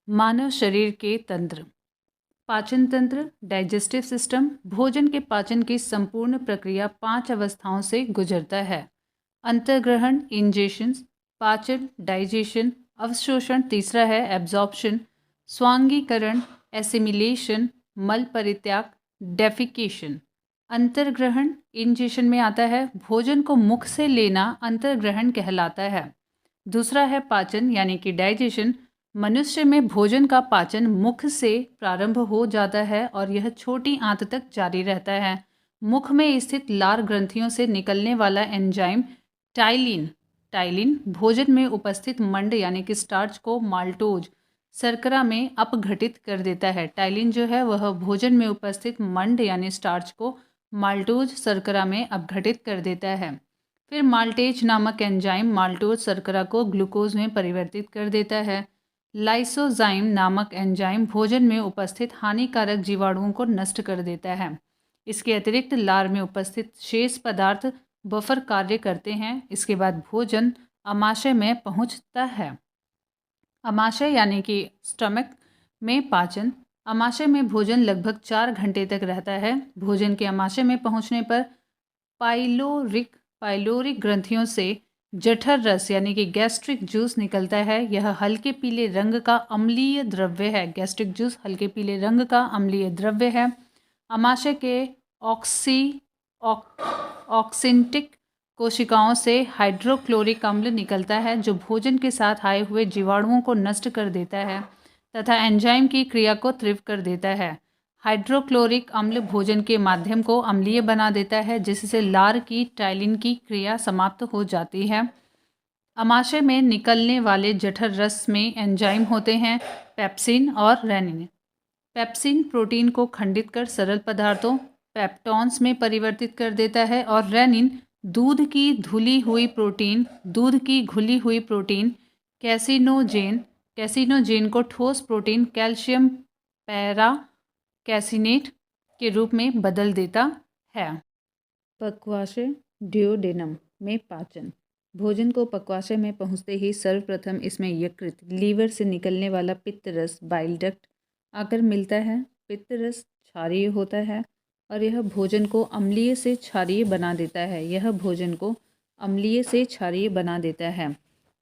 मानव शरीर के तंत्र। पाचन तंत्र, डाइजेस्टिव सिस्टम, भोजन के पाचन की संपूर्ण प्रक्रिया 5 अवस्थाओं से गुजरता है। अंतर्ग्रहण, इंजेशन, पाचन, डाइजेशन, अवशोषण, तीसरा है एब्जॉर्प्शन, स्वांगीकरण, एसिमिलेशन, मल परित्याग, डेफिकेशन। अंतर्ग्रहण इंजेशन में आता है, भोजन को मुख से लेना अंतर्ग्रहण कहलाता है। दूसरा है पाचन यानी कि डाइजेशन। मनुष्य में भोजन का पाचन मुख से प्रारंभ हो जाता है और यह छोटी आंत तक जारी रहता है। मुख में स्थित लार ग्रंथियों से निकलने वाला एंजाइम टाइलिन टाइलिन भोजन में उपस्थित मंड यानी कि स्टार्च को माल्टोज शर्करा में अपघटित कर देता है। टाइलिन जो है वह भोजन में उपस्थित मंड यानी स्टार्च को माल्टोज शर्करा में अपघटित कर देता है। फिर माल्टेज नामक एंजाइम माल्टोज शर्करा को ग्लूकोज में परिवर्तित कर देता है। लाइसोजाइम नामक एंजाइम भोजन में उपस्थित हानिकारक जीवाणुओं को नष्ट कर देता है। इसके अतिरिक्त लार में उपस्थित शेष पदार्थ बफर कार्य करते हैं। इसके बाद भोजन अमाशय में पहुंचता है। अमाशय यानी कि स्टमक में पाचन। अमाशय में भोजन लगभग 4 घंटे तक रहता है। भोजन के अमाशय में पहुंचने पर पाइलोरिक ग्रंथियों से जठर रस यानी कि गैस्ट्रिक जूस निकलता है। यह हल्के पीले रंग का अम्लीय द्रव्य है। गैस्ट्रिक जूस हल्के पीले रंग का अम्लीय द्रव्य है। अमाशय के ऑक्सिंटिक कोशिकाओं से हाइड्रोक्लोरिक अम्ल निकलता है जो भोजन के साथ आए हुए जीवाणुओं को नष्ट कर देता है तथा एंजाइम की क्रिया को तीव्र कर देता है। हाइड्रोक्लोरिक अम्ल भोजन के माध्यम को अम्लीय बना देता है जिससे लार की टाइलिन की क्रिया समाप्त हो जाती है। अमाशय में निकलने वाले जठर रस में एंजाइम होते हैं पेप्सिन और रेनिन। पेप्सिन प्रोटीन को खंडित कर सरल पदार्थों पेप्टॉन्स में परिवर्तित कर देता है और रेनिन दूध की घुली हुई प्रोटीन कैसिनोजेन को ठोस प्रोटीन कैल्शियम पैरा कैसिनेट के रूप में बदल देता है। पक्वाशय ड्यूडेनम में पाचन। भोजन को पक्वाशय में पहुंचते ही सर्वप्रथम इसमें यकृत लीवर से निकलने वाला पित्त रस बाइल डक्ट आकर मिलता है। पित्त रस क्षारीय होता है और यह भोजन को अम्लीय से क्षारीय बना देता है।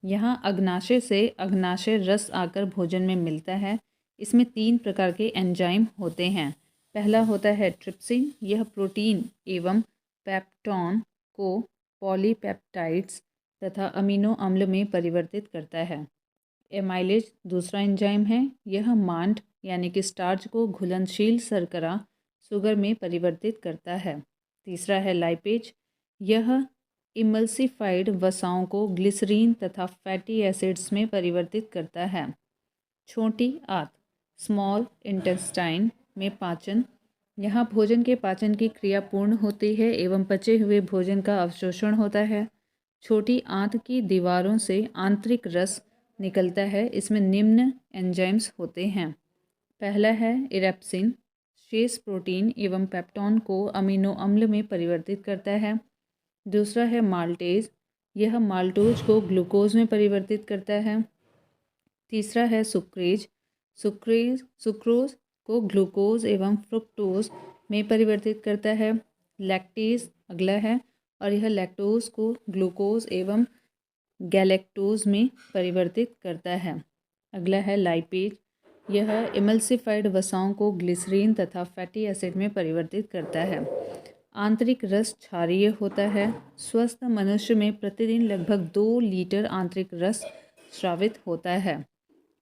यहाँ अग्नाशय से अग्नाशय रस आकर भोजन में मिलता है। इसमें 3 प्रकार के एंजाइम होते हैं। पहला होता है ट्रिप्सिन। यह प्रोटीन एवं पेप्टॉन को पॉलीपेप्टाइड्स तथा अमीनो अम्ल में परिवर्तित करता है। एमाइलेज दूसरा एंजाइम है। यह मांड यानी कि स्टार्च को घुलनशील शर्करा शुगर में परिवर्तित करता है। तीसरा है लाइपेज। यह इमल्सिफाइड वसाओं को ग्लिसरीन तथा फैटी एसिड्स में परिवर्तित करता है। छोटी आंत स्मॉल इंटेस्टाइन में पाचन। यहाँ भोजन के पाचन की क्रिया पूर्ण होती है एवं पचे हुए भोजन का अवशोषण होता है। छोटी आंत की दीवारों से आंतरिक रस निकलता है। इसमें निम्न एंजाइम्स होते हैं। पहला है इरेप्सिन, शेष प्रोटीन एवं पेप्टॉन को अमीनो अम्ल में परिवर्तित करता है। दूसरा है माल्टेज। यह माल्टोज को ग्लूकोज में परिवर्तित करता है। तीसरा है सुक्रोज को ग्लूकोज एवं फ्रुक्टोज में परिवर्तित करता है। लैक्टेज अगला है और यह लैक्टोज को ग्लूकोज एवं गैलेक्टोज में परिवर्तित करता है। अगला है लाइपेज। यह इमल्सिफाइड वसाओं को ग्लिसरीन तथा फैटी एसिड में परिवर्तित करता है। आंतरिक रस क्षारीय होता है। स्वस्थ मनुष्य में प्रतिदिन लगभग 2 लीटर आंतरिक रस स्रावित होता है।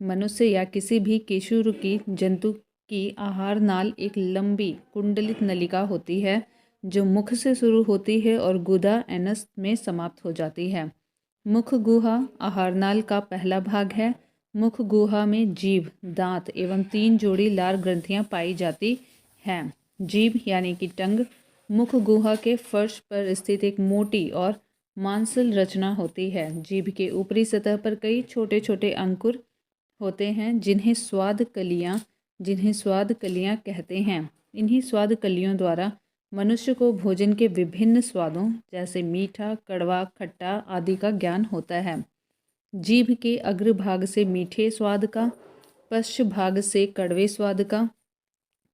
मनुष्य या किसी भी केशुरुकी जंतु की आहार नाल एक लंबी कुंडलित नलिका होती है जो मुख से शुरू होती है और गुदा एनस में समाप्त हो जाती है। मुख गुहा आहार नाल का पहला भाग है। मुख गुहा में जीभ, दांत एवं 3 जोड़ी लार ग्रंथियां पाई जाती हैं। जीभ यानी कि टंग मुख गुहा के फर्श पर स्थित एक मोटी और मांसल रचना होती है। जीभ के ऊपरी सतह पर कई छोटे छोटे अंकुर होते हैं जिन्हें स्वाद कलियां कहते हैं। इन्हीं स्वाद कलियों द्वारा मनुष्य को भोजन के विभिन्न स्वादों जैसे मीठा, कड़वा, खट्टा आदि का ज्ञान होता है। जीभ के अग्रभाग से मीठे स्वाद का पश्च भाग से कड़वे स्वाद का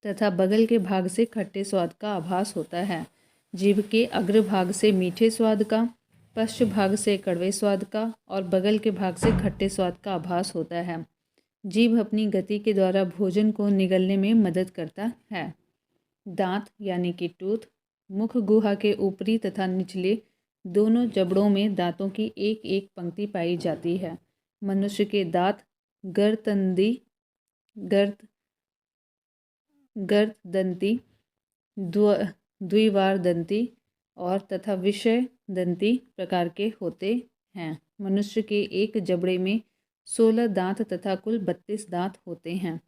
तथा बगल के भाग से खट्टे स्वाद का आभास होता है। जीभ के अग्र भाग से मीठे स्वाद का, पश्च भाग से कड़वे स्वाद का और बगल के भाग से खट्टे स्वाद का आभास होता है। जीभ अपनी गति के द्वारा भोजन को निगलने में मदद करता है। दांत यानी कि टूथ मुख गुहा के ऊपरी तथा निचले दोनों जबड़ों में दांतों की एक एक पंक्ति पाई जाती है। मनुष्य के दांत गर्ददंती द्विवार दंती और तथा विषय दंती प्रकार के होते हैं। मनुष्य के एक जबड़े में 16 दांत तथा कुल 32 दांत होते हैं।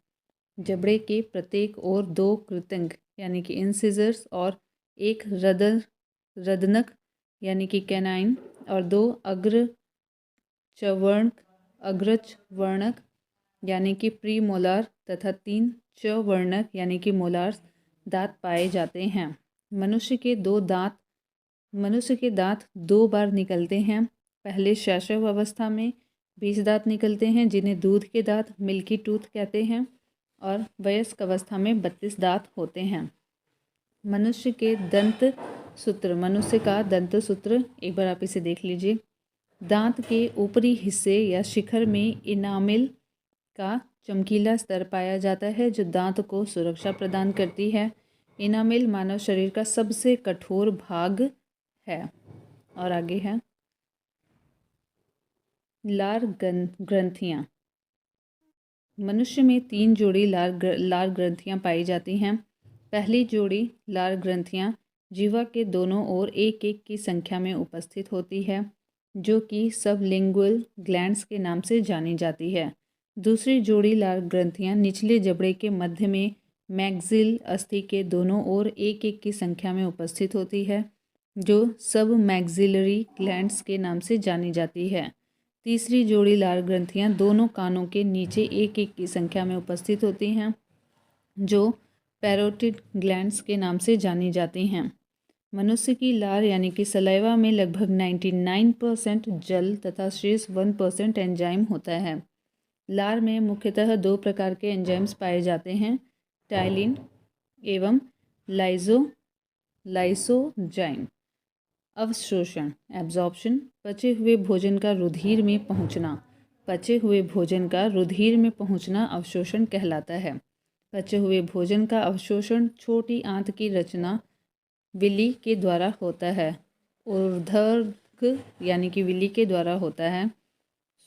जबड़े के प्रत्येक ओर 2 कृतंक यानी कि इंसिजर्स और एक रदनक यानी कि कैनाइन और 2 अग्रचवर्णक यानी कि प्रीमोलार तथा 3 चवर्णक यानी कि मोलार्स दांत पाए जाते हैं। मनुष्य के दांत 2 बार निकलते हैं। पहले शैशव अवस्था में 20 दांत निकलते हैं जिन्हें दूध के दांत मिल्की टूथ कहते हैं और वयस्क अवस्था में 32 दांत होते हैं। मनुष्य का दंत सूत्र एक बार आप इसे देख लीजिए। दांत के ऊपरी हिस्से या शिखर में इनामिल का चमकीला स्तर पाया जाता है जो दांत को सुरक्षा प्रदान करती है। इनामिल मानव शरीर का सबसे कठोर भाग है। और आगे है लार ग्रंथियाँ। मनुष्य में 3 जोड़ी लार ग्रंथियाँ पाई जाती हैं। पहली जोड़ी लार ग्रंथियाँ जीवा के दोनों ओर एक एक की संख्या में उपस्थित होती है जो कि सबलिंगुअल ग्लैंड्स के नाम से जानी जाती है। दूसरी जोड़ी लार ग्रंथियाँ निचले जबड़े के मध्य में मैग्जिल अस्थि के दोनों ओर एक एक की संख्या में उपस्थित होती है जो सब मैग्जिलरी ग्लैंड्स के नाम से जानी जाती है। तीसरी जोड़ी लार ग्रंथियाँ दोनों कानों के नीचे एक एक की संख्या में उपस्थित होती हैं जो पैरोटिड ग्लैंड्स के नाम से जानी जाती हैं। मनुष्य की लार यानी कि सलाइवा में लगभग 99% जल तथा शेष 1% एंजाइम होता है। लार में मुख्यतः 2 प्रकार के एंजाइम्स पाए जाते हैं, टाइलिन एवं लाइसोजाइम। अवशोषण एब्जॉर्प्शन पचे हुए भोजन का रुधिर में पहुंचना अवशोषण कहलाता है। पचे हुए भोजन का अवशोषण छोटी आंत की रचना विली के द्वारा होता है। ऊर्ध्वक यानी कि विली के द्वारा होता है।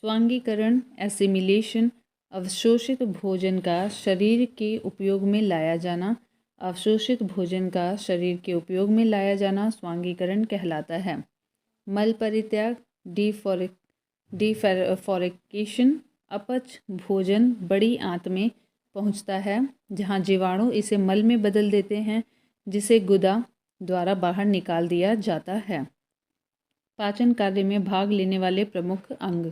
स्वांगीकरण एसिमिलेशन अवशोषित भोजन का शरीर के उपयोग में लाया जाना स्वांगीकरण कहलाता है। मल परित्याग डिफोरिकेशन अपच भोजन बड़ी आंत में पहुंचता है जहां जीवाणु इसे मल में बदल देते हैं जिसे गुदा द्वारा बाहर निकाल दिया जाता है। पाचन कार्य में भाग लेने वाले प्रमुख अंग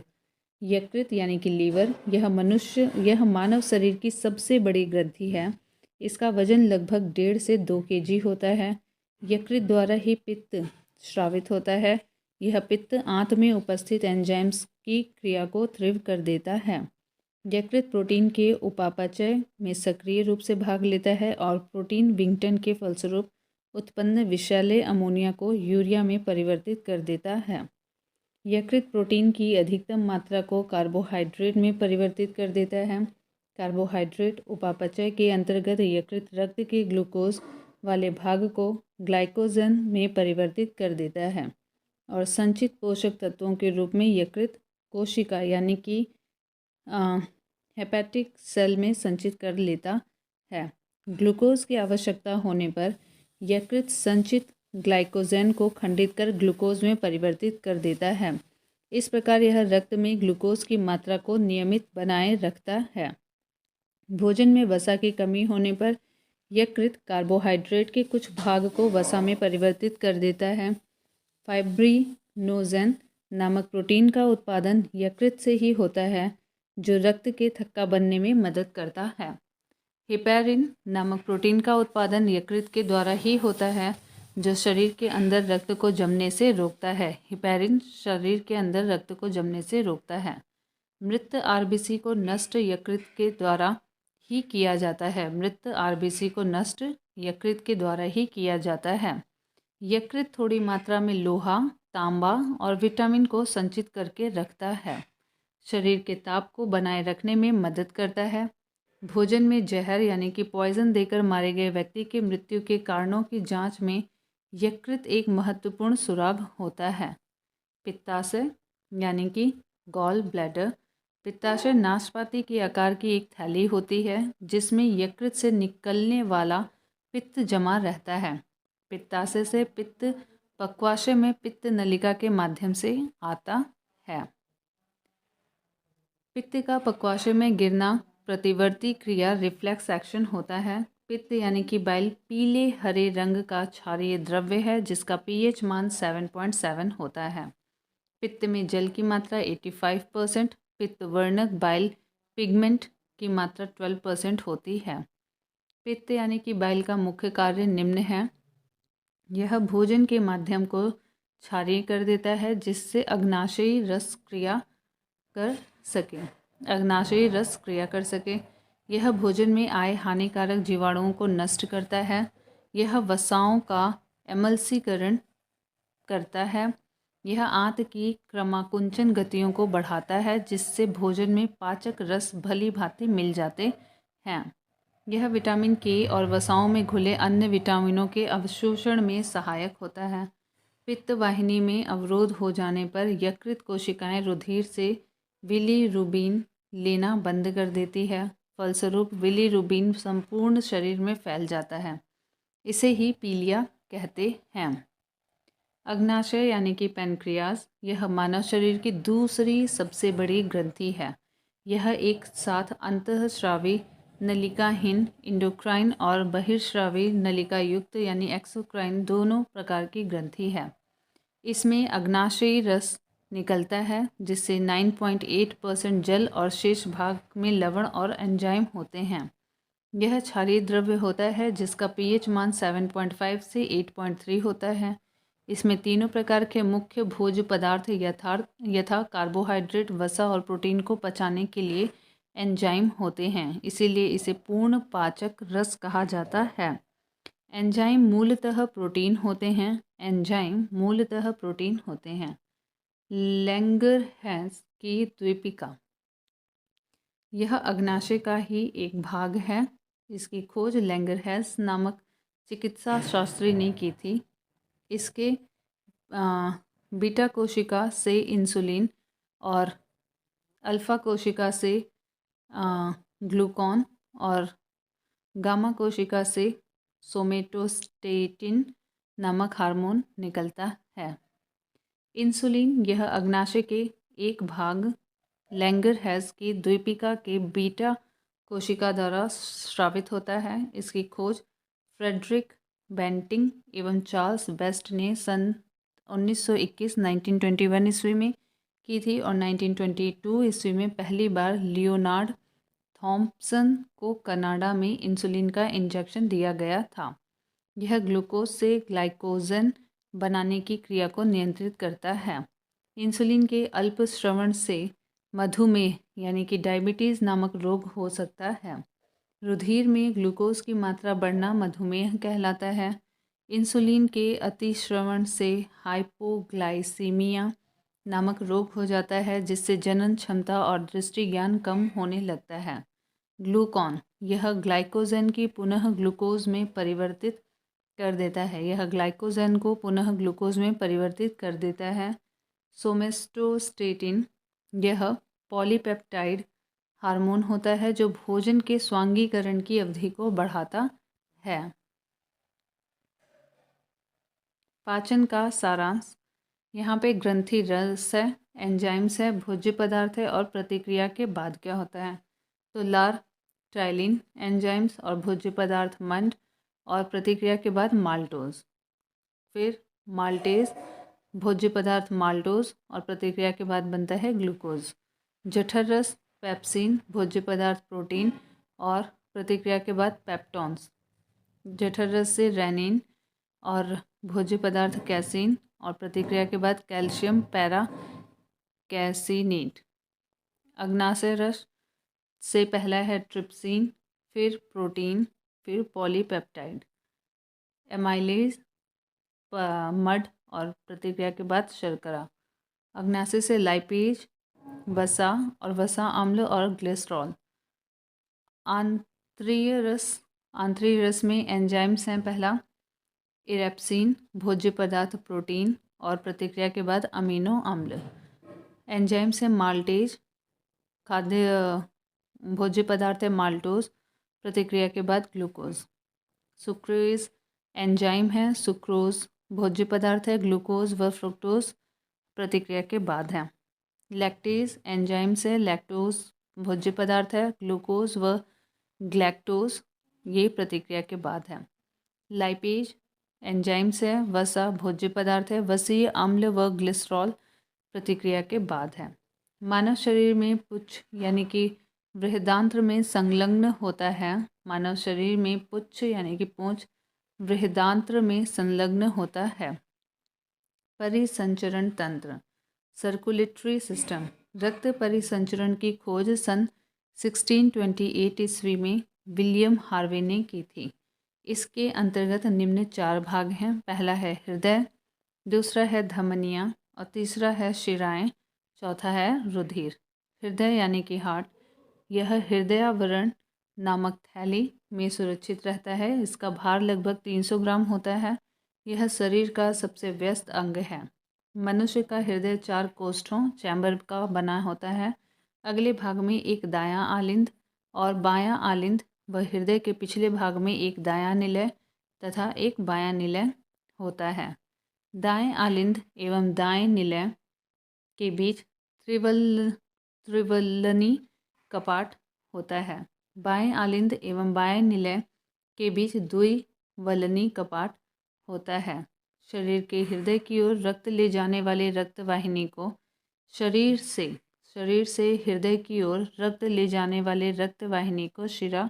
यकृत यानी कि लीवर। यह मानव शरीर की सबसे बड़ी ग्रंथि है। इसका वजन लगभग 1.5 से 2 केजी होता है। यकृत द्वारा ही पित्त स्रावित होता है। यह पित्त आंत में उपस्थित एंजाइम्स की क्रिया को तीव्र कर देता है। यकृत प्रोटीन के उपापचय में सक्रिय रूप से भाग लेता है और प्रोटीन विघटन के फलस्वरूप उत्पन्न विषैले अमोनिया को यूरिया में परिवर्तित कर देता है। यकृत प्रोटीन की अधिकतम मात्रा को कार्बोहाइड्रेट में परिवर्तित कर देता है। कार्बोहाइड्रेट उपापचय के अंतर्गत यकृत रक्त के ग्लूकोज वाले भाग को ग्लाइकोजन में परिवर्तित कर देता है और संचित पोषक तत्वों के रूप में यकृत कोशिका यानी कि हेपेटिक सेल में संचित कर लेता है। ग्लूकोज की आवश्यकता होने पर यकृत संचित ग्लाइकोजन को खंडित कर ग्लूकोज में परिवर्तित कर देता है। इस प्रकार यह रक्त में ग्लूकोज की मात्रा को नियमित बनाए रखता है। भोजन में वसा की कमी होने पर यकृत कार्बोहाइड्रेट के कुछ भाग को वसा में परिवर्तित कर देता है। फाइब्रिनोजेन नामक प्रोटीन का उत्पादन यकृत से ही होता है जो रक्त के थक्का बनने में मदद करता है। हेपेरिन नामक प्रोटीन का उत्पादन यकृत के द्वारा ही होता है जो शरीर के अंदर रक्त को जमने से रोकता है। हेपेरिन शरीर के अंदर रक्त को जमने से रोकता है। मृत आरबीसी को नष्ट यकृत के द्वारा ही किया जाता है। मृत आरबीसी को नष्ट यकृत के द्वारा ही किया जाता है। यकृत थोड़ी मात्रा में लोहा, तांबा और विटामिन को संचित करके रखता है। शरीर के ताप को बनाए रखने में मदद करता है। भोजन में जहर यानी कि पॉइजन देकर मारे गए व्यक्ति की मृत्यु के कारणों की जांच में यकृत एक महत्वपूर्ण सुराग होता है। पित्ताशय यानी कि गॉल ब्लैडर। पित्ताशय नाशपाती के आकार की एक थैली होती है जिसमें यकृत से निकलने वाला पित्त जमा रहता है। पित्ताशय से पित्त पक्वाशय में पित्त नलिका के माध्यम से आता है। पित्त का पक्वाशय में गिरना प्रतिवर्ती क्रिया रिफ्लेक्स एक्शन होता है। पित्त यानी कि बाइल पीले हरे रंग का क्षारीय द्रव्य है जिसका पीएच मान 7.7 होता है। पित्त में जल की मात्रा 85%, पित्त वर्णक बाइल पिगमेंट की मात्रा 12% होती है। पित्त यानी कि बाइल का मुख्य कार्य निम्न है। यह भोजन के माध्यम को क्षारीय कर देता है जिससे अग्नाशयी रस क्रिया कर सके। यह भोजन में आए हानिकारक जीवाणुओं को नष्ट करता है। यह वसाओं का एमल्सीकरण करता है। यह आंत की क्रमाकुंचन गतियों को बढ़ाता है जिससे भोजन में पाचक रस भली भांति मिल जाते हैं। यह विटामिन के और वसाओं में घुले अन्य विटामिनों के अवशोषण में सहायक होता है। पित्त वाहिनी में अवरोध हो जाने पर यकृत कोशिकाएं रुधिर से बिलीरुबिन लेना बंद कर देती है। फलस्वरूप बिलीरुबिन संपूर्ण शरीर में फैल जाता है। इसे ही पीलिया कहते हैं। अग्नाशय यानी कि पैनक्रियाज। यह मानव शरीर की दूसरी सबसे बड़ी ग्रंथि है। यह एक साथ अंतःस्रावी नलिकाहीन इंडोक्राइन और बहिर्स्रावी नलिका युक्त यानी एक्सोक्राइन दोनों प्रकार की ग्रंथि है। इसमें अग्नाशयी रस निकलता है जिससे 9.8% जल और शेष भाग में लवण और एंजाइम होते हैं। यह क्षारीय द्रव्य होता है जिसका पीएच मान 7.5 से 8.3 होता है। इसमें तीनों प्रकार के मुख्य भोज्य पदार्थ यथा कार्बोहाइड्रेट, वसा और प्रोटीन को पचाने के लिए एंजाइम होते हैं। इसीलिए इसे पूर्ण पाचक रस कहा जाता है। एंजाइम मूलतः प्रोटीन होते हैं। लैंगरहैंस की द्वीपिका। यह अग्नाशय का ही एक भाग है। इसकी खोज लैंगरहैंस नामक चिकित्सा शास्त्री ने की थी। इसके बीटा कोशिका से इंसुलिन और अल्फा कोशिका से ग्लूकॉन और गामा कोशिका से सोमेटोस्टेटिन नामक हार्मोन निकलता है। इंसुलिन यह अग्नाशय के एक भाग लैंगरहैंस की द्वीपिका के बीटा कोशिका द्वारा स्रावित होता है। इसकी खोज फ्रेडरिक बेंटिंग एवं चार्ल्स बेस्ट ने सन 1921 ईस्वी में की थी और 1922 ईस्वी में पहली बार लियोनार्ड थॉम्पसन को कनाडा में इंसुलिन का इंजेक्शन दिया गया था। यह ग्लूकोज से ग्लाइकोजन बनाने की क्रिया को नियंत्रित करता है। इंसुलिन के अल्प श्रवण से मधुमेह यानी कि डायबिटीज़ नामक रोग हो सकता है। रुधिर में ग्लूकोज की मात्रा बढ़ना मधुमेह कहलाता है। इंसुलिन के अतिश्रवण से हाइपोग्लाइसीमिया नामक रोग हो जाता है जिससे जनन क्षमता और दृष्टि ज्ञान कम होने लगता है। ग्लूकॉन यह ग्लाइकोजन की पुनः ग्लूकोज में परिवर्तित कर देता है। सोमेटोस्टेटिन यह पॉलीपेप्टाइड हार्मोन होता है जो भोजन के स्वांगीकरण की अवधि को बढ़ाता है। पाचन का सारांश। यहाँ पे ग्रंथि रस है, एंजाइम्स है, भोज्य पदार्थ है और प्रतिक्रिया के बाद क्या होता है। तो लार ट्राइलिन एंजाइम्स और भोज्य पदार्थ मंड और प्रतिक्रिया के बाद माल्टोज। फिर माल्टेज भोज्य पदार्थ माल्टोज और प्रतिक्रिया के बाद बनता है ग्लूकोज। जठर रस पेप्सिन भोज्य पदार्थ प्रोटीन और प्रतिक्रिया के बाद पेप्टोन्स। जठर रस से रेनिन और भोज्य पदार्थ कैसीन और प्रतिक्रिया के बाद कैल्शियम पैरा कैसिनेट। अग्नाशय रस से पहला है ट्रिप्सिन, फिर प्रोटीन, फिर पॉलीपेप्टाइड, एमाइलेज, मड और प्रतिक्रिया के बाद शर्करा। अग्नाशय से लाइपेज, वसा और वसा अम्ल और ग्लिसरॉल। आंतरीय रस में एंजाइम्स हैं। पहला इरेप्सिन, भोज्य पदार्थ प्रोटीन और प्रतिक्रिया के बाद अमीनो अम्ल। एंजाइम्स है माल्टेज, खाद्य भोज्य पदार्थ है माल्टोज, प्रतिक्रिया के बाद ग्लूकोज। सुक्रेज एंजाइम है, सुक्रोज भोज्य पदार्थ है, ग्लूकोज व फ्रुक्टोज प्रतिक्रिया के बाद है। लैक्टेज एंजाइम से लैक्टोज भोज्य पदार्थ है, ग्लूकोज व ग्लैक्टोज ये प्रतिक्रिया के बाद है। लाइपेज एंजाइम से वसा भोज्य पदार्थ है, वसीय अम्ल व ग्लिसरॉल प्रतिक्रिया के बाद है। मानव शरीर में पुच्छ यानी कि बृहदांत्र में संलग्न होता है। मानव शरीर में पुच्छ यानी कि पूंछ बृहदांत्र में संलग्न होता है। परिसंचरण तंत्र, सर्कुलेटरी सिस्टम। रक्त परिसंचरण की खोज सन 1628 ईस्वी में विलियम हार्वे ने की थी। इसके अंतर्गत निम्न 4 भाग हैं। पहला है हृदय, दूसरा है धमनियाँ और तीसरा है शिराएँ, चौथा है रुधिर। हृदय यानी कि हार्ट, यह हृदयावरण नामक थैली में सुरक्षित रहता है। इसका भार लगभग 300 ग्राम होता है। यह शरीर का सबसे व्यस्त अंग है। मनुष्य का हृदय 4 कोष्ठों चैम्बर का बना होता है। अगले भाग में एक दायां आलिंद और बायां आलिंद व हृदय के पिछले भाग में एक दायां निलय तथा एक बायां निलय होता है। दाएं आलिंद एवं दाएं निलय के बीच त्रिवलनी कपाट होता है। बाएं आलिंद एवं बाएं निलय के बीच द्विवलनी कपाट होता है। शरीर के हृदय की ओर रक्त ले जाने वाले रक्त वाहिनी को शरीर से हृदय की ओर रक्त ले जाने वाले रक्त वाहिनी को शिरा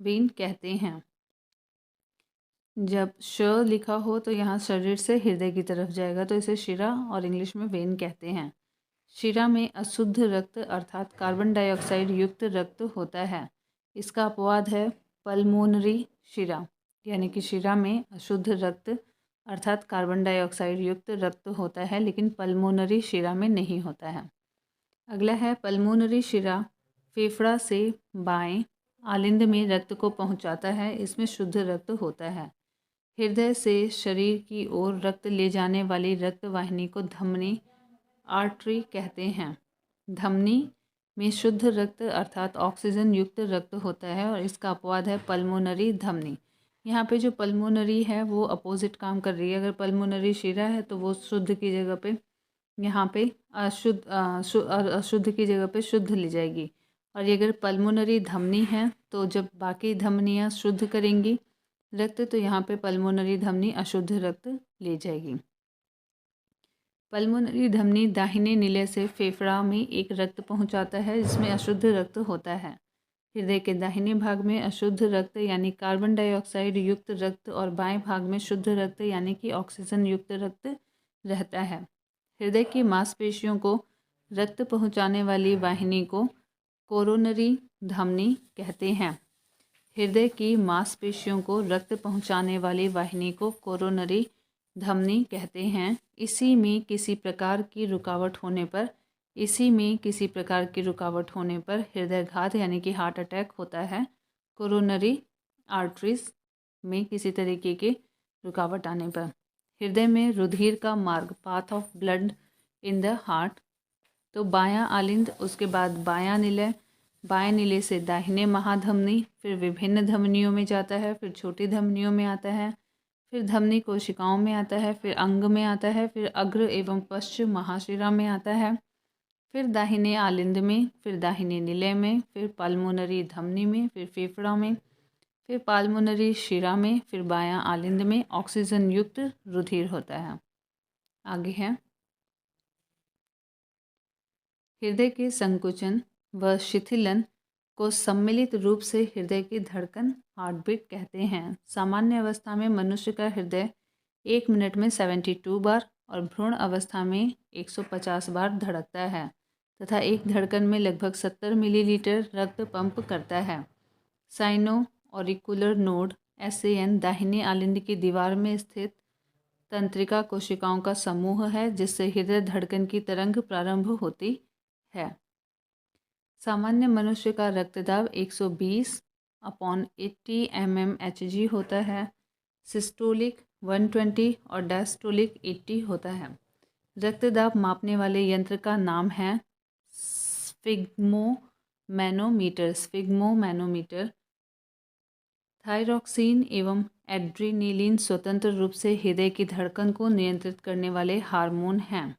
वेन कहते हैं। जब श लिखा हो तो यहाँ शरीर से हृदय की तरफ जाएगा तो इसे शिरा और इंग्लिश में वेन कहते हैं। शिरा में अशुद्ध रक्त अर्थात कार्बन डाइऑक्साइड युक्त रक्त होता है। इसका अपवाद है पल्मोनरी शिरा, यानी कि शिरा में अशुद्ध रक्त अर्थात कार्बन डाइऑक्साइड युक्त रक्त होता है, लेकिन पल्मोनरी शिरा में नहीं होता है। अगला है पल्मोनरी शिरा, फेफड़ा से बाएं आलिंद में रक्त को पहुंचाता है। इसमें शुद्ध रक्त होता है। हृदय से शरीर की ओर रक्त ले जाने वाली रक्त वाहिनी को धमनी आर्टरी कहते हैं। धमनी में शुद्ध रक्त अर्थात ऑक्सीजन युक्त रक्त होता है और इसका अपवाद है पल्मोनरी धमनी। यहाँ पे जो पल्मोनरी है वो अपोजिट काम कर रही है। अगर पल्मोनरी शिरा है तो वो शुद्ध की जगह पे यहाँ पे अशुद्ध की जगह पे शुद्ध ली जाएगी, और ये अगर पल्मोनरी धमनी है तो जब बाकी धमनियाँ शुद्ध करेंगी रक्त तो यहाँ पे पल्मोनरी धमनी अशुद्ध रक्त ले जाएगी। पल्मोनरी धमनी दाहिने निलय से फेफड़ा में एक रक्त पहुँचाता है जिसमें अशुद्ध रक्त होता है। हृदय के दाहिने भाग में अशुद्ध रक्त यानी कार्बन डाइऑक्साइड युक्त रक्त और बाएं भाग में शुद्ध रक्त यानी कि ऑक्सीजन युक्त रक्त रहता है। हृदय की मांसपेशियों को रक्त पहुंचाने वाली वाहिनी को कोरोनरी धमनी कहते हैं। हृदय की मांसपेशियों को रक्त पहुंचाने वाली वाहिनी को कोरोनरी धमनी कहते हैं। इसी में किसी प्रकार की रुकावट होने पर हृदयघात यानी कि हार्ट अटैक होता है। कोरोनरी आर्टरीज में किसी तरीके की रुकावट आने पर। हृदय में रुधिर का मार्ग, path of blood in the heart, तो बायां आलिंद, उसके बाद बायां निलय, बाएं निलय से दाहिने महाधमनी, फिर विभिन्न धमनियों में जाता है, फिर छोटी धमनियों में आता है, फिर धमनी कोशिकाओं में आता है, फिर अंग में आता है, फिर अग्र एवं पश्चिम महाशिरा में आता है, फिर दाहिने आलिंद में, फिर दाहिने निलय में, फिर पल्मोनरी धमनी में, फिर फेफड़ा में, फिर पल्मोनरी शिरा में, फिर बायां आलिंद में ऑक्सीजन युक्त रुधिर होता है। आगे है हृदय के संकुचन व शिथिलन को सम्मिलित रूप से हृदय की धड़कन हार्टबीट कहते हैं। सामान्य अवस्था में मनुष्य का हृदय 1 मिनट में 72 बार और भ्रूण अवस्था में 150 बार धड़कता है तथा एक धड़कन में लगभग 70 मिलीलीटर रक्त पंप करता है। साइनो ऑरिकुलर नोड SAN दाहिने आलिंद की दीवार में स्थित तंत्रिका कोशिकाओं का समूह है जिससे हृदय धड़कन की तरंग प्रारंभ होती है। सामान्य मनुष्य का रक्तदाब 120/80 mmHg होता है। सिस्टोलिक 120 और डायस्टोलिक 80 होता है। रक्तदाब मापने वाले यंत्र का नाम है स्फिग्मोमैनोमीटर। थायरॉक्सिन एवं एड्रेनलिन स्वतंत्र रूप से हृदय की धड़कन को नियंत्रित करने वाले हार्मोन हैं।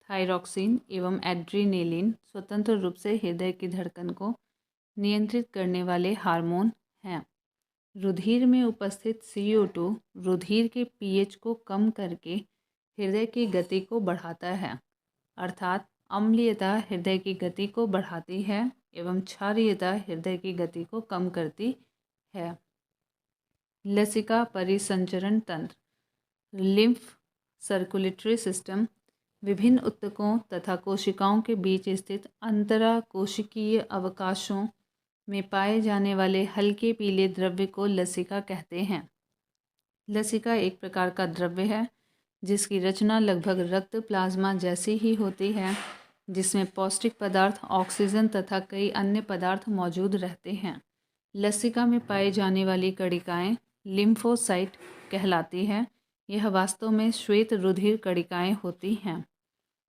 थायरॉक्सिन एवं एड्रेनलिन स्वतंत्र रूप से हृदय की धड़कन को नियंत्रित करने वाले हार्मोन हैं। रुधिर में उपस्थित CO2 रुधिर के pH को कम करके हृदय की गति को बढ़ाता है, अर्थात अम्लीयता हृदय की गति को बढ़ाती है एवं क्षारीयता हृदय की गति को कम करती है। लसिका परिसंचरण तंत्र, लिम्फ सर्कुलेटरी सिस्टम, विभिन्न ऊतकों तथा कोशिकाओं के बीच स्थित अंतराकोशिकीय अवकाशों में पाए जाने वाले हल्के पीले द्रव्य को लसिका कहते हैं। लसिका एक प्रकार का द्रव्य है जिसकी रचना लगभग रक्त प्लाज्मा जैसी ही होती है, जिसमें पौष्टिक पदार्थ, ऑक्सीजन तथा कई अन्य पदार्थ मौजूद रहते हैं। लसिका में पाई जाने वाली कणिकाएं लिम्फोसाइट कहलाती है। यह वास्तव में श्वेत रुधिर कणिकाएं होती हैं।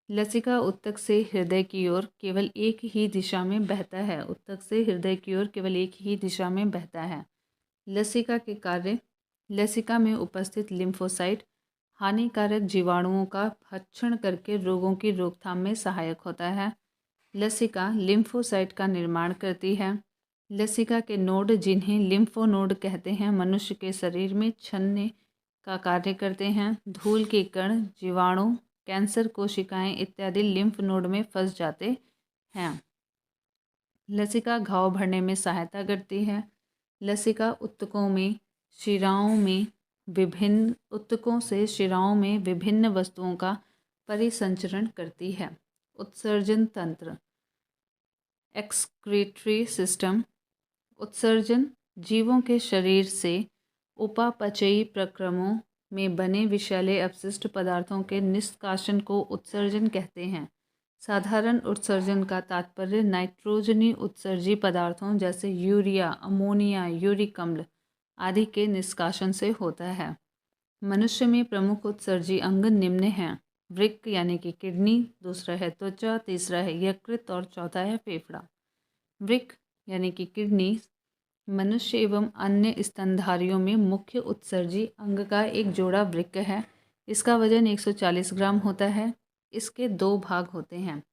लसिका ऊतक से हृदय की ओर केवल एक ही दिशा में बहता है। ऊतक से हृदय की ओर केवल एक ही दिशा में बहता है। लसिका के कार्य, लसिका में उपस्थित लिम्फोसाइट हानिकारक जीवाणुओं का भक्षण करके रोगों की रोकथाम में सहायक होता है। लसिका लिम्फोसाइट का निर्माण करती है। लसिका के नोड, जिन्हें लिम्फोनोड कहते हैं, मनुष्य के शरीर में छन्ने का कार्य करते हैं। धूल के कण, जीवाणु, कैंसर कोशिकाएं इत्यादि लिम्फ नोड में फंस जाते हैं। लसिका घाव भरने में सहायता करती है। लसिका ऊतकों में शिराओं में विभिन्न वस्तुओं का परिसंचरण करती है। उत्सर्जन तंत्र, एक्सक्रीटरी सिस्टम। उत्सर्जन जीवों के शरीर से उपापचयी प्रक्रमों में बने विषैले अपशिष्ट पदार्थों के निष्कासन को उत्सर्जन कहते हैं। साधारण उत्सर्जन का तात्पर्य नाइट्रोजनी उत्सर्जी पदार्थों जैसे यूरिया, अमोनिया, यूरिक अम्ल आदि के निष्कासन से होता है। मनुष्य में प्रमुख उत्सर्जी अंग निम्न हैं: वृक्क यानी कि किडनी, दूसरा है त्वचा, तीसरा है यकृत और चौथा है फेफड़ा। वृक्क यानी कि किडनी मनुष्य एवं अन्य स्तनधारियों में मुख्य उत्सर्जी अंग का एक जोड़ा वृक्क है। इसका वजन 140 ग्राम होता है। इसके दो भाग होते हैं,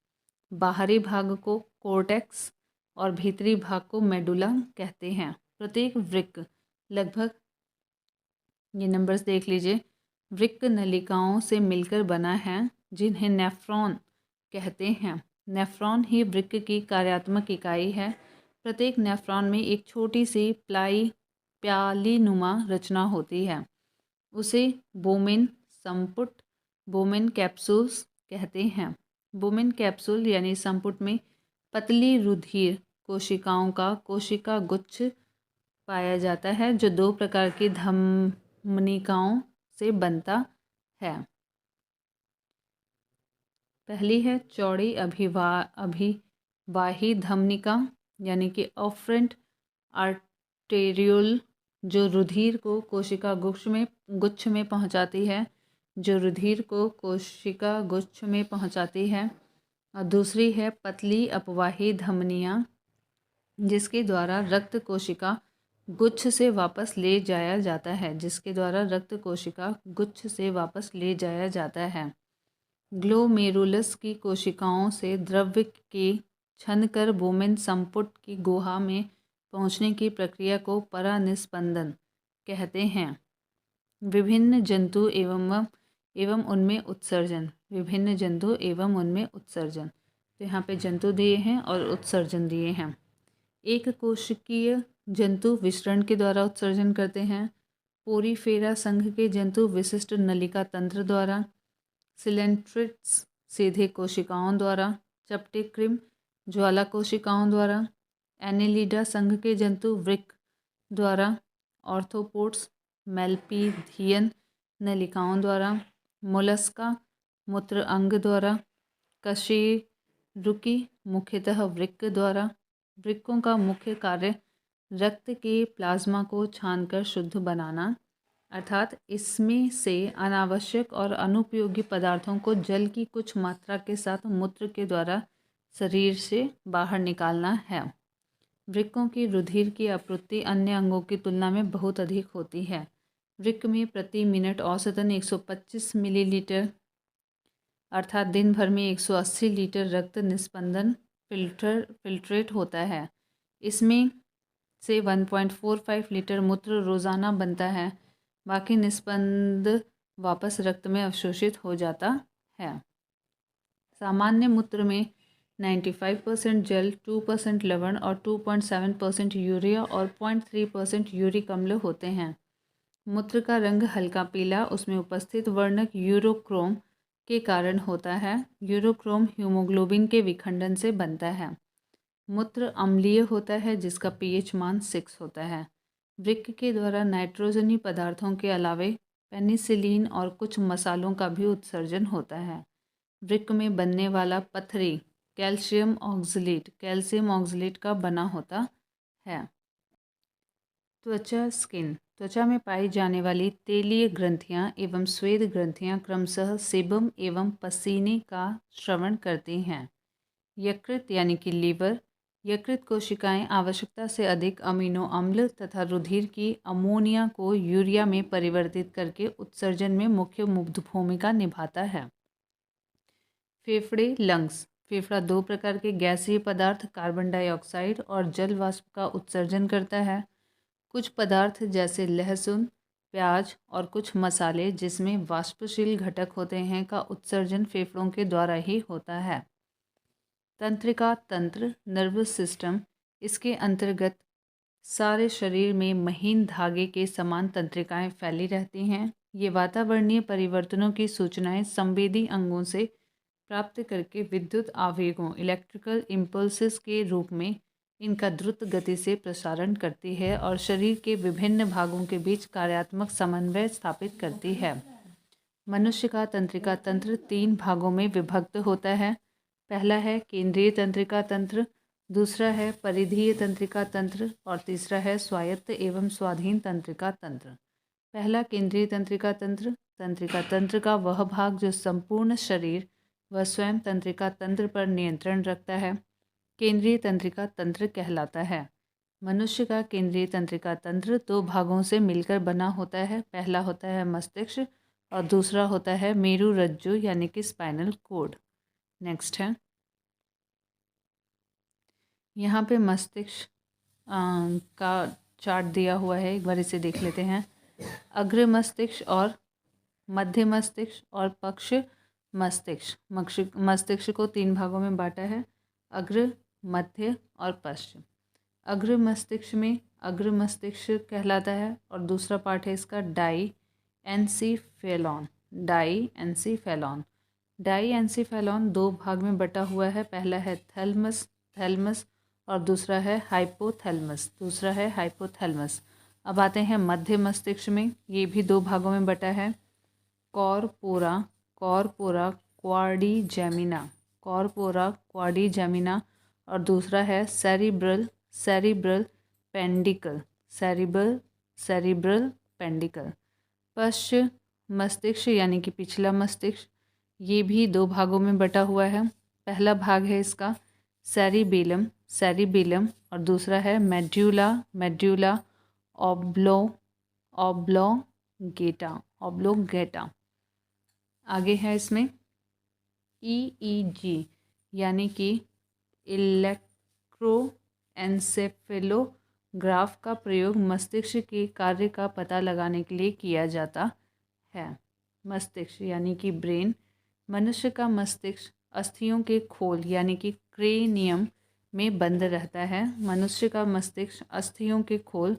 बाहरी भाग को कोर्टेक्स और भीतरी भाग को मेडुला कहते हैं। प्रत्येक वृक्क लगभग, ये नंबर्स देख लीजिए, वृक्क नलिकाओं से मिलकर बना है जिन्हें नेफ्रॉन कहते हैं। नेफ्रॉन ही वृक्क की कार्यात्मक इकाई है। प्रत्येक नेफ्रॉन में एक छोटी सी प्यालीनुमा रचना होती है। उसे बोमेन संपुट, बोमेन कैप्सूल्स कहते हैं। बोमेन कैप्सूल यानी संपुट में पतली रुधिर कोशिकाओं का कोशिका गुच्छ पाया जाता है जो दो प्रकार की धमनिकाओं से बनता है। पहली है चौड़ी अभिवाही धमनिका यानी कि ऑफरेंट आर्टेरियोल, जो रुधिर को कोशिका गुच्छ में पहुंचाती है, और दूसरी है पतली अपवाही धमनियाँ जिसके द्वारा रक्त कोशिका गुच्छ से वापस ले जाया जाता है। ग्लोमेरुलस की कोशिकाओं से द्रव्य के छनकर बोमेन संपुट की गुहा में पहुंचने की प्रक्रिया को परानिस्पंदन कहते हैं। विभिन्न जंतु एवं उनमें उत्सर्जन। तो यहाँ पे जंतु दिए हैं और उत्सर्जन दिए हैं। एक कोशिकीय जंतु विसरण के द्वारा उत्सर्जन करते हैं। पोरीफेरा संघ के जंतु विशिष्ट नलिका तंत्र द्वारा। सिलेंट्रिट्स सीधे कोशिकाओं द्वारा। चपटे कृमि ज्वाला कोशिकाओं द्वारा, एनेलिडा संघ के जंतु वृक्क द्वारा, ऑर्थ्रोपोड्स मेलपीधियन नलिकाओं द्वारा, मोलस्का मूत्र अंग द्वारा, कशेरुकी मुख्यतः वृक्क द्वारा। वृक्कों का मुख्य कार्य रक्त के प्लाज्मा को छानकर शुद्ध बनाना, अर्थात इसमें से अनावश्यक और अनुपयोगी पदार्थों को जल की कुछ मात्रा के साथ मूत्र के द्वारा शरीर से बाहर निकालना है। वृक्कों की रुधिर की आपूर्ति अन्य अंगों की तुलना में बहुत अधिक होती है। वृक्क में प्रति मिनट औसतन 125 मिलीलीटर अर्थात दिन भर में 180 लीटर रक्त निस्पंदन फिल्ट्रेट होता है। इसमें से 1.45 लीटर मूत्र रोज़ाना बनता है। बाकी निस्पंद वापस रक्त में अवशोषित हो जाता है। सामान्य मूत्र में 95% जल, 2% लवण और 2.7% यूरिया और 0.3% यूरिक अम्ल होते हैं। मूत्र का रंग हल्का पीला उसमें उपस्थित वर्णक यूरोक्रोम के कारण होता है। यूरोक्रोम हीमोग्लोबिन के विखंडन से बनता है। मूत्र अम्लीय होता है जिसका पीएच मान 6 होता है। वृक्क के द्वारा नाइट्रोजनी पदार्थों के अलावे पेनिसिलिन और कुछ मसालों का भी उत्सर्जन होता है। वृक्क में बनने वाला पथरी कैल्शियम ऑक्सलेट का बना होता है। त्वचा स्किन त्वचा में पाई जाने वाली तेलीय ग्रंथियां एवं स्वेद ग्रंथियां क्रमशः सेबम एवं पसीने का श्रवण करती हैं। यकृत यानी कि लीवर, यकृत कोशिकाएं आवश्यकता से अधिक अमीनो अम्ल तथा रुधिर की अमोनिया को यूरिया में परिवर्तित करके उत्सर्जन में मुख्य भूमिका निभाता है। फेफड़े लंग्स फेफड़ा 2 प्रकार के गैसीय पदार्थ कार्बन डाइऑक्साइड और जल वाष्प का उत्सर्जन करता है। कुछ पदार्थ जैसे लहसुन, प्याज और कुछ मसाले जिसमें वाष्पशील घटक होते हैं का उत्सर्जन फेफड़ों के द्वारा ही होता है। तंत्रिका तंत्र नर्वस सिस्टम इसके अंतर्गत सारे शरीर में महीन धागे के समान तंत्रिकाएं फैली रहती हैं। ये वातावरणीय परिवर्तनों की सूचनाएं संवेदी अंगों से प्राप्त करके विद्युत आवेगों इलेक्ट्रिकल इम्पल्सेस के रूप में इनका द्रुत गति से प्रसारण करती है और शरीर के विभिन्न भागों के बीच कार्यात्मक समन्वय स्थापित करती है। मनुष्य का तंत्रिका तंत्र 3 भागों में विभक्त होता है। पहला है केंद्रीय तंत्रिका तंत्र, दूसरा है परिधीय तंत्रिका तंत्र और तीसरा है स्वायत्त एवं स्वाधीन तंत्रिका तंत्र। पहला केंद्रीय तंत्रिका तंत्र का वह भाग जो संपूर्ण शरीर व स्वयं तंत्रिका तंत्र पर नियंत्रण रखता है केंद्रीय तंत्रिका तंत्र कहलाता है। मनुष्य का केंद्रीय तंत्रिका तंत्र 2 भागों से मिलकर बना होता है। पहला होता है मस्तिष्क और दूसरा होता है मेरु रज्जु यानी कि स्पाइनल कोड। नेक्स्ट है यहाँ पे मस्तिष्क का चार्ट दिया हुआ है, एक बार इसे देख लेते हैं। अग्र मस्तिष्क और मध्य मस्तिष्क और पक्ष मस्तिष्क को 3 भागों में बांटा है, अग्र मध्य और पश्चिम। अग्र मस्तिष्क में अग्र मस्तिष्क कहलाता है और दूसरा पार्ट है इसका डाई एनसीफेलॉन 2 भाग में बटा हुआ है। पहला है थैलमस और दूसरा है हाइपोथैलेमस। अब आते हैं मध्य मस्तिष्क में, ये भी 2 भागों में बटा है। कॉर्पोरा क्वाड्रिजेमिना और दूसरा है सेरिब्रल पेंडिकल। पश्च मस्तिष्क यानी कि पिछला मस्तिष्क, ये भी 2 भागों में बटा हुआ है। पहला भाग है इसका सेरिबेलम और दूसरा है मेड्यूला ऑब्लोंगेटा। आगे है इसमें EEG यानी कि इलेक्ट्रोएन्सेफेलोग्राफ का प्रयोग मस्तिष्क के कार्य का पता लगाने के लिए किया जाता है। मस्तिष्क यानी कि ब्रेन, मनुष्य का मस्तिष्क अस्थियों के खोल यानी कि क्रेनियम में बंद रहता है। मनुष्य का मस्तिष्क अस्थियों के खोल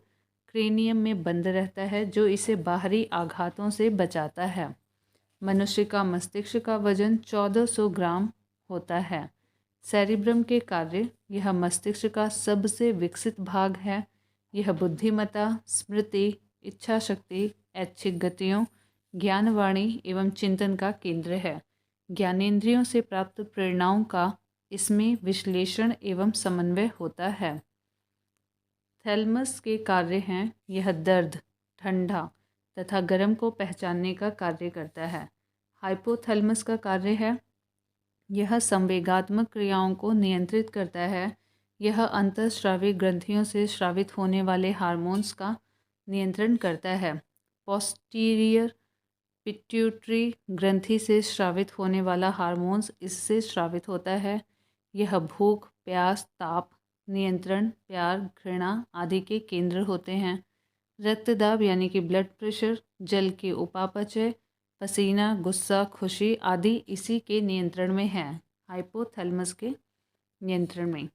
क्रेनियम में बंद रहता है जो इसे बाहरी आघातों से बचाता है। मनुष्य का मस्तिष्क का वजन 1400 ग्राम होता है। सेरिब्रम के कार्य, यह मस्तिष्क का सबसे विकसित भाग है। यह बुद्धिमत्ता, स्मृति, इच्छा शक्ति, ऐच्छिक गतियों, ज्ञानवाणी एवं चिंतन का केंद्र है। ज्ञानेंद्रियों से प्राप्त प्रेरणाओं का इसमें विश्लेषण एवं समन्वय होता है। थैलमस के कार्य हैं, यह दर्द, ठंडा तथा गर्म को पहचानने का कार्य करता है। हाइपोथैलेमस का कार्य है, यह संवेगात्मक क्रियाओं को नियंत्रित करता है। यह अंतःस्रावी ग्रंथियों से स्रावित होने वाले हार्मोन्स का नियंत्रण करता है। पोस्टीरियर पिट्यूटरी ग्रंथि से स्रावित होने वाला हार्मोन्स इससे स्रावित होता है। यह भूख, प्यास, ताप नियंत्रण, प्यार, घृणा आदि के केंद्र होते हैं। रक्तदाब यानी कि ब्लड प्रेशर, जल के उपापचय, पसीना, गुस्सा, खुशी आदि इसी के नियंत्रण में है, हाइपोथैलेमस के नियंत्रण में।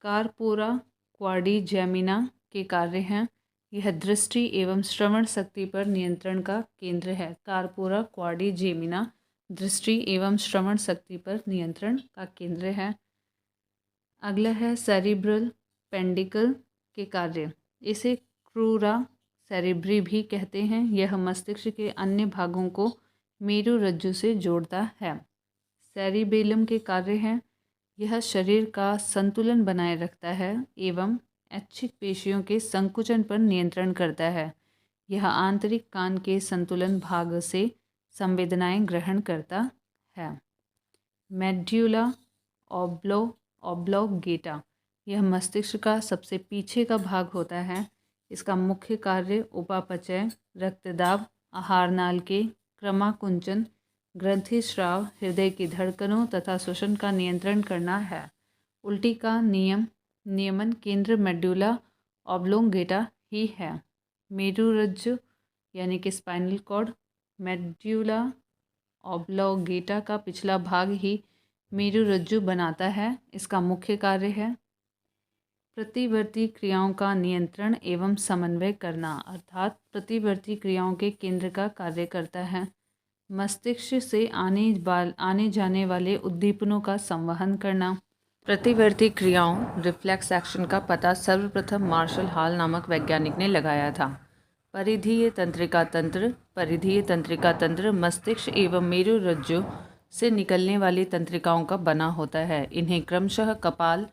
कार्पोरा क्वाड्रिजेमिना के कार्य हैं, यह दृष्टि एवं श्रवण शक्ति पर नियंत्रण का केंद्र है। कार्पोरा क्वाड्रिजेमिना दृष्टि एवं श्रवण शक्ति पर नियंत्रण का केंद्र है। अगला है सेरिब्रल पेंडिकल के कार्य, इसे क्रूरा सेरिब्री भी कहते हैं। यह मस्तिष्क के अन्य भागों को मेरुरज्जु से जोड़ता है। सेरिबेलम के कार्य हैं, यह शरीर का संतुलन बनाए रखता है एवं ऐच्छिक पेशियों के संकुचन पर नियंत्रण करता है। यह आंतरिक कान के संतुलन भाग से संवेदनाएं ग्रहण करता है। मेड्यूला ऑब्लोंगेटा, यह मस्तिष्क का सबसे पीछे का भाग होता है। इसका मुख्य कार्य उपापचय, रक्तदाब, आहार नाल के क्रमाकुंचन, ग्रंथि स्राव, हृदय की धड़कनों तथा श्वसन का नियंत्रण करना है। उल्टी का नियमन केंद्र मेडुला ऑब्लोंगेटा ही है। मेरुरज्जु यानी कि स्पाइनल कॉर्ड, मेडुला ऑब्लोंगेटा का पिछला भाग ही मेरुरज्जु बनाता है। इसका मुख्य कार्य है प्रतिवर्ती क्रियाओं का नियंत्रण एवं समन्वय करना, अर्थात प्रतिवर्ती क्रियाओं के केंद्र का कार्य करता है। मस्तिष्क से आने जाने वाले उद्दीपनों का संवहन करना। प्रतिवर्ती क्रियाओं रिफ्लेक्स एक्शन का पता सर्वप्रथम मार्शल हॉल नामक वैज्ञानिक ने लगाया था। परिधीय तंत्रिका तंत्र मस्तिष्क एवं मेरुरज्जु से निकलने वाली तंत्रिकाओं का बना होता है। इन्हें क्रमशः कपाल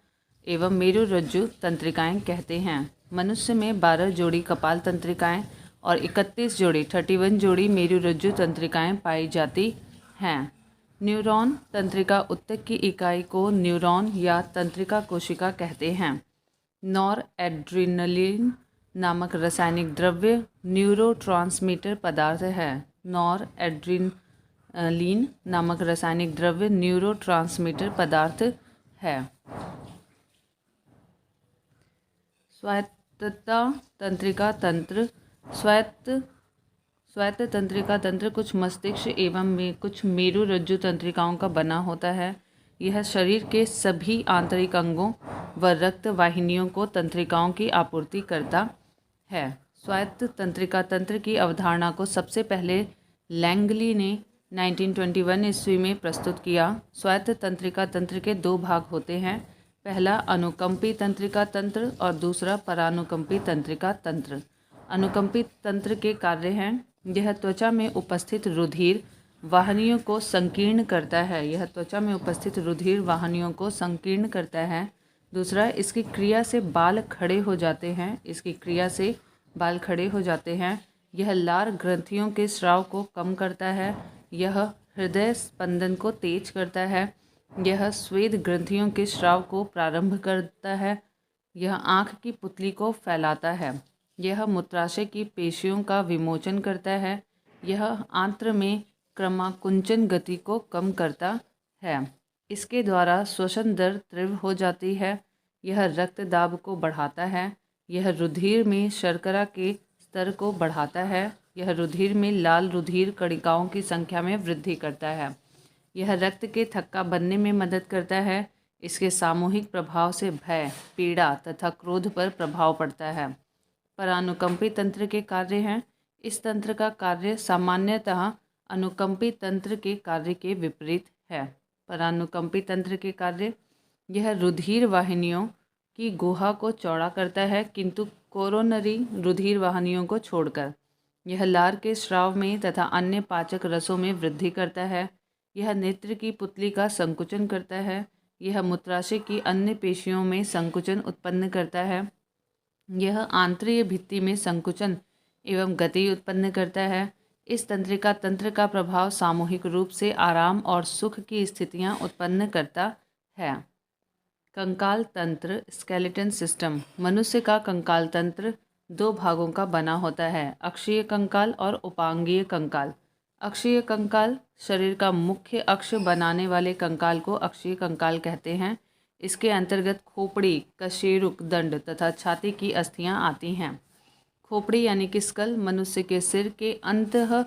एवं मेरुरज्जु तंत्रिकाएं कहते हैं। मनुष्य में 12 जोड़ी कपाल तंत्रिकाएं और 31 जोड़ी 31 जोड़ी मेरुरज्जु तंत्रिकाएं पाई जाती हैं। न्यूरॉन तंत्रिका उत्तक की इकाई को न्यूरॉन या तंत्रिका कोशिका कहते हैं। नॉर एड्रिनलिन नामक रासायनिक द्रव्य न्यूरोट्रांसमीटर पदार्थ है। नॉर एड्रिनलिन नामक रासायनिक द्रव्य न्यूरोट्रांसमीटर पदार्थ है। स्वायत्तता तंत्रिका तंत्र स्वायत्त तंत्रिका तंत्र कुछ मस्तिष्क एवं कुछ मेरुरज्जु तंत्रिकाओं का बना होता है। यह शरीर के सभी आंतरिक अंगों व रक्त वाहिनियों को तंत्रिकाओं की आपूर्ति करता है। स्वायत्त तंत्रिका तंत्र की अवधारणा को सबसे पहले लैंगली ने 1921 ईस्वी में प्रस्तुत किया। स्वायत्त तंत्रिका तंत्र के 2 भाग होते हैं, पहला अनुकंपी तंत्रिका तंत्र और दूसरा परानुकंपी तंत्रिका तंत्र। अनुकंपी तंत्र के कार्य हैं, यह त्वचा में उपस्थित रुधिर वाहिनियों को संकीर्ण करता है। यह त्वचा में उपस्थित रुधिर वाहिनियों को संकीर्ण करता है। दूसरा, इसकी क्रिया से बाल खड़े हो जाते हैं। यह लार ग्रंथियों के स्राव को कम करता है। यह हृदय स्पंदन को तेज करता है। यह स्वेद ग्रंथियों के स्राव को प्रारंभ करता है। यह आँख की पुतली को फैलाता है। यह मूत्राशय की पेशियों का विमोचन करता है। यह आंत्र में क्रमाकुंचन गति को कम करता है। इसके द्वारा श्वसन दर तीव्र हो जाती है। यह रक्त दाब को बढ़ाता है। यह रुधिर में शर्करा के स्तर को बढ़ाता है। यह रुधिर में लाल रुधिर कणिकाओं की संख्या में वृद्धि करता है। यह रक्त के थक्का बनने में मदद करता है। इसके सामूहिक प्रभाव से भय, पीड़ा तथा क्रोध पर प्रभाव पड़ता है। परानुकंपी तंत्र के कार्य हैं, इस तंत्र का कार्य सामान्यतः अनुकंपी तंत्र के कार्य के विपरीत है। परानुकंपी तंत्र के कार्य यह रुधिर वाहिनियों की गुहा को चौड़ा करता है, किंतु कोरोनरी रुधिर वाहिनियों को छोड़कर। यह लार के स्राव में तथा अन्य पाचक रसों में वृद्धि करता है। यह नेत्र की पुतली का संकुचन करता है। यह मूत्राशय की अन्य पेशियों में संकुचन उत्पन्न करता है। यह आंतरीय भित्ति में संकुचन एवं गति उत्पन्न करता है। इस तंत्रिका तंत्र का प्रभाव सामूहिक रूप से आराम और सुख की स्थितियां उत्पन्न करता है। कंकाल तंत्र स्केलेटन सिस्टम। मनुष्य का कंकाल तंत्र दो भागों का बना होता है, अक्षीय कंकाल और उपांगीय कंकाल। अक्षीय कंकाल शरीर का मुख्य अक्ष बनाने वाले कंकाल को अक्षीय कंकाल कहते हैं। इसके अंतर्गत खोपड़ी, कशेरुक, दंड तथा छाती की अस्थियां आती हैं। खोपड़ी यानी कि स्कल मनुष्य के सिर के अंतः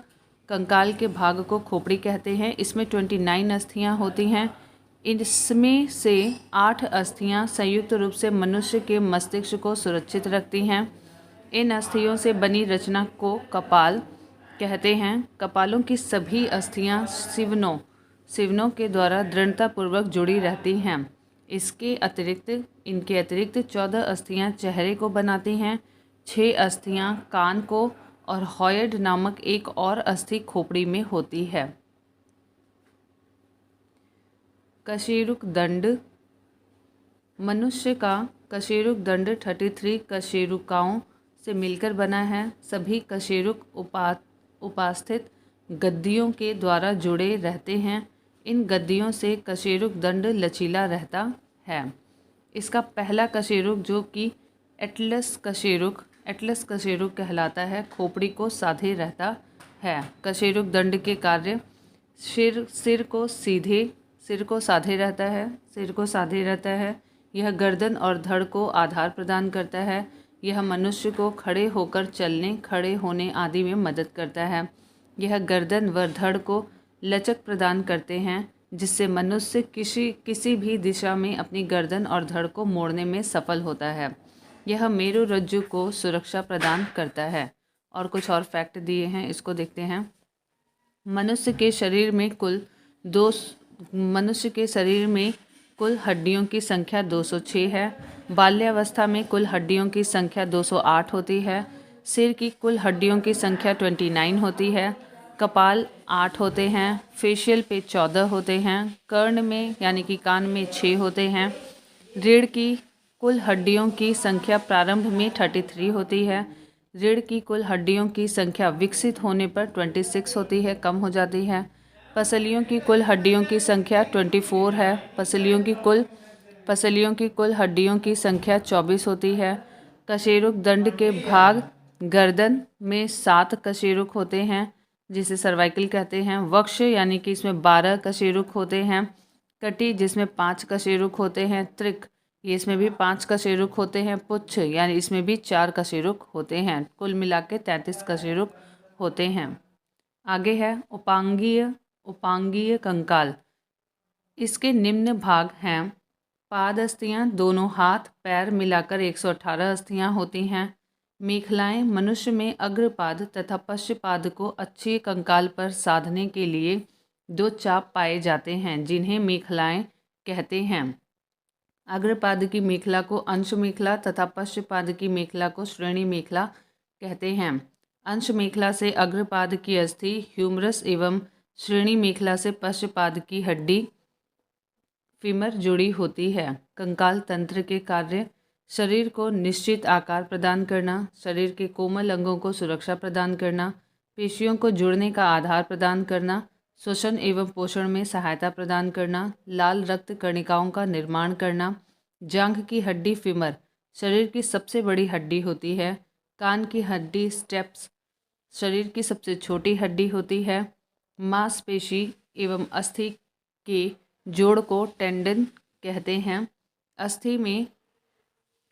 कंकाल के भाग को खोपड़ी कहते हैं। इसमें 29 अस्थियां होती हैं। इसमें से 8 अस्थियां संयुक्त रूप से मनुष्य के मस्तिष्क को सुरक्षित रखती हैं। इन अस्थियों से बनी रचना को कपाल कहते हैं। कपालों की सभी अस्थियां सिवनों के द्वारा दृढ़तापूर्वक जुड़ी रहती हैं। इनके अतिरिक्त 14 अस्थियां चेहरे को बनाती हैं, 6 अस्थियां कान को और हॉयड नामक एक और अस्थि खोपड़ी में होती है। कशेरुक दंड। मनुष्य का कशेरुक दंड 33 कशेरुकाओं से मिलकर बना है। सभी कशेरुक उपास्थित गद्दियों के द्वारा जुड़े रहते हैं। इन गद्दियों से कशेरुक दंड लचीला रहता है। इसका पहला कशेरुक जो कि एटलस कशेरुक कहलाता है, खोपड़ी को साधे रहता है। कशेरुक दंड के कार्य सिर को साधे रहता है। यह गर्दन और धड़ को आधार प्रदान करता है। यह मनुष्य को खड़े होकर चलने, खड़े होने आदि में मदद करता है। यह गर्दन व धड़ को लचक प्रदान करते हैं, जिससे मनुष्य किसी भी दिशा में अपनी गर्दन और धड़ को मोड़ने में सफल होता है। यह मेरुरज्जु को सुरक्षा प्रदान करता है। और कुछ और फैक्ट दिए हैं, इसको देखते हैं। मनुष्य के शरीर में कुल हड्डियों की संख्या 206 है। बाल्यावस्था में कुल हड्डियों की संख्या 208 होती है। सिर की कुल हड्डियों की संख्या 29 होती है। कपाल 8 होते हैं। फेशियल पे 14 होते हैं। कर्ण में यानी कि कान में 6 होते हैं। रीढ़ की कुल हड्डियों की संख्या प्रारंभ में 33 होती है। रीढ़ की कुल हड्डियों की संख्या विकसित होने पर 26 होती है, कम हो जाती है। पसलियों की कुल हड्डियों की संख्या 24 है। पसलियों की कुल हड्डियों की संख्या 24 होती है। कशेरुक दंड के भाग गर्दन में 7 कशेरुक होते हैं, जिसे सर्वाइकल कहते हैं। वक्ष यानी कि इसमें 12 कशेरुक होते हैं। कटी जिसमें 5 कशेरुक होते हैं। त्रिक ये इसमें भी 5 कशेरुक होते हैं। पुच्छ यानी इसमें भी 4 कशेरुक होते हैं। कुल मिला के 33 कशेरुक होते हैं। आगे है उपांगीय कंकाल। इसके निम्न भाग हैं। पाद अस्थियां, दोनों हाथ पैर मिलाकर 118 अस्थियां होती हैं। मेखलाएं, मनुष्य में अग्रपाद तथा पश्चपाद को अच्छी कंकाल पर साधने के लिए 2 चाप पाए जाते हैं, जिन्हें मेखलाएं कहते हैं। अग्रपाद की मेखला को अंश मेखला तथा पश्चपाद की मेखला को श्रेणी मेखला कहते हैं। अंश मेखला से अग्रपाद की अस्थि ह्यूमरस एवं श्रेणी मेखला से पश्चपाद की हड्डी फीमर जुड़ी होती है। कंकाल तंत्र के कार्य शरीर को निश्चित आकार प्रदान करना, शरीर के कोमल अंगों को सुरक्षा प्रदान करना, पेशियों को जुड़ने का आधार प्रदान करना, श्वसन एवं पोषण में सहायता प्रदान करना, लाल रक्त कणिकाओं का निर्माण करना। जांघ की हड्डी फीमर शरीर की सबसे बड़ी हड्डी होती है। कान की हड्डी स्टेप्स शरीर की सबसे छोटी हड्डी होती है। मांसपेशी एवं अस्थि के जोड़ को टेंडन कहते हैं।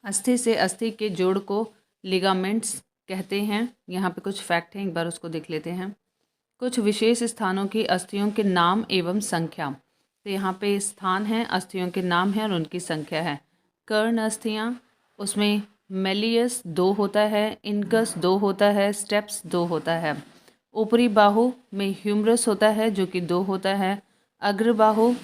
अस्थि से अस्थि के जोड़ को लिगामेंट्स कहते हैं। यहाँ पे कुछ फैक्ट हैं, एक बार उसको देख लेते हैं। कुछ विशेष स्थानों की अस्थियों के नाम एवं संख्या। तो यहाँ पे स्थान है, अस्थियों के नाम हैं और उनकी संख्या है। कर्ण अस्थियाँ, उसमें मेलियस 2 होता है, इनकस 2 होता है, स्टेप्स 2 होता है। ऊपरी बाहु में ह्यूमरस होता है जो कि 2 होता है। अग्रबाहु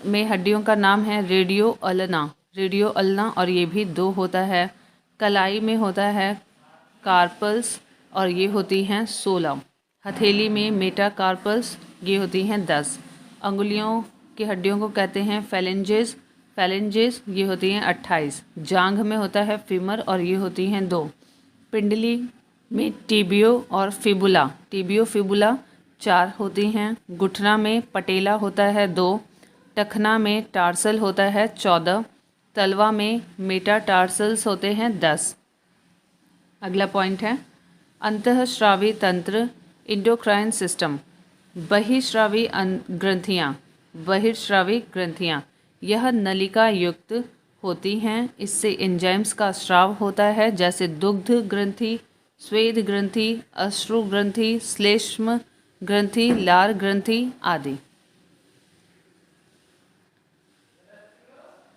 में हड्डियों का नाम है रेडियो अल्ना और ये भी 2 होता है। कलाई में होता है कार्पल्स और ये होती हैं 16। हथेली में मेटाकार्पल्स, ये होती हैं 10। अंगुलियों की हड्डियों को कहते हैं फैलेंजेस, ये होती हैं 28। जांघ में होता है फीमर और ये होती हैं 2। पिंडली में टिबियो फिबुला 4 होती हैं। गुठना में पटेला होता है 2। टखना में टार्सल होता है 14। तलवा में मेटाटार्सल्स होते हैं 10। अगला पॉइंट है अंतःस्रावी तंत्र, इंडोक्राइन सिस्टम। बहिर्स्रावी ग्रंथियाँ यह नलिका युक्त होती हैं। इससे एंजाइम्स का स्राव होता है, जैसे दुग्ध ग्रंथि, स्वेद ग्रंथि, अश्रु ग्रंथि, श्लेष्म ग्रंथि, लार ग्रंथि आदि।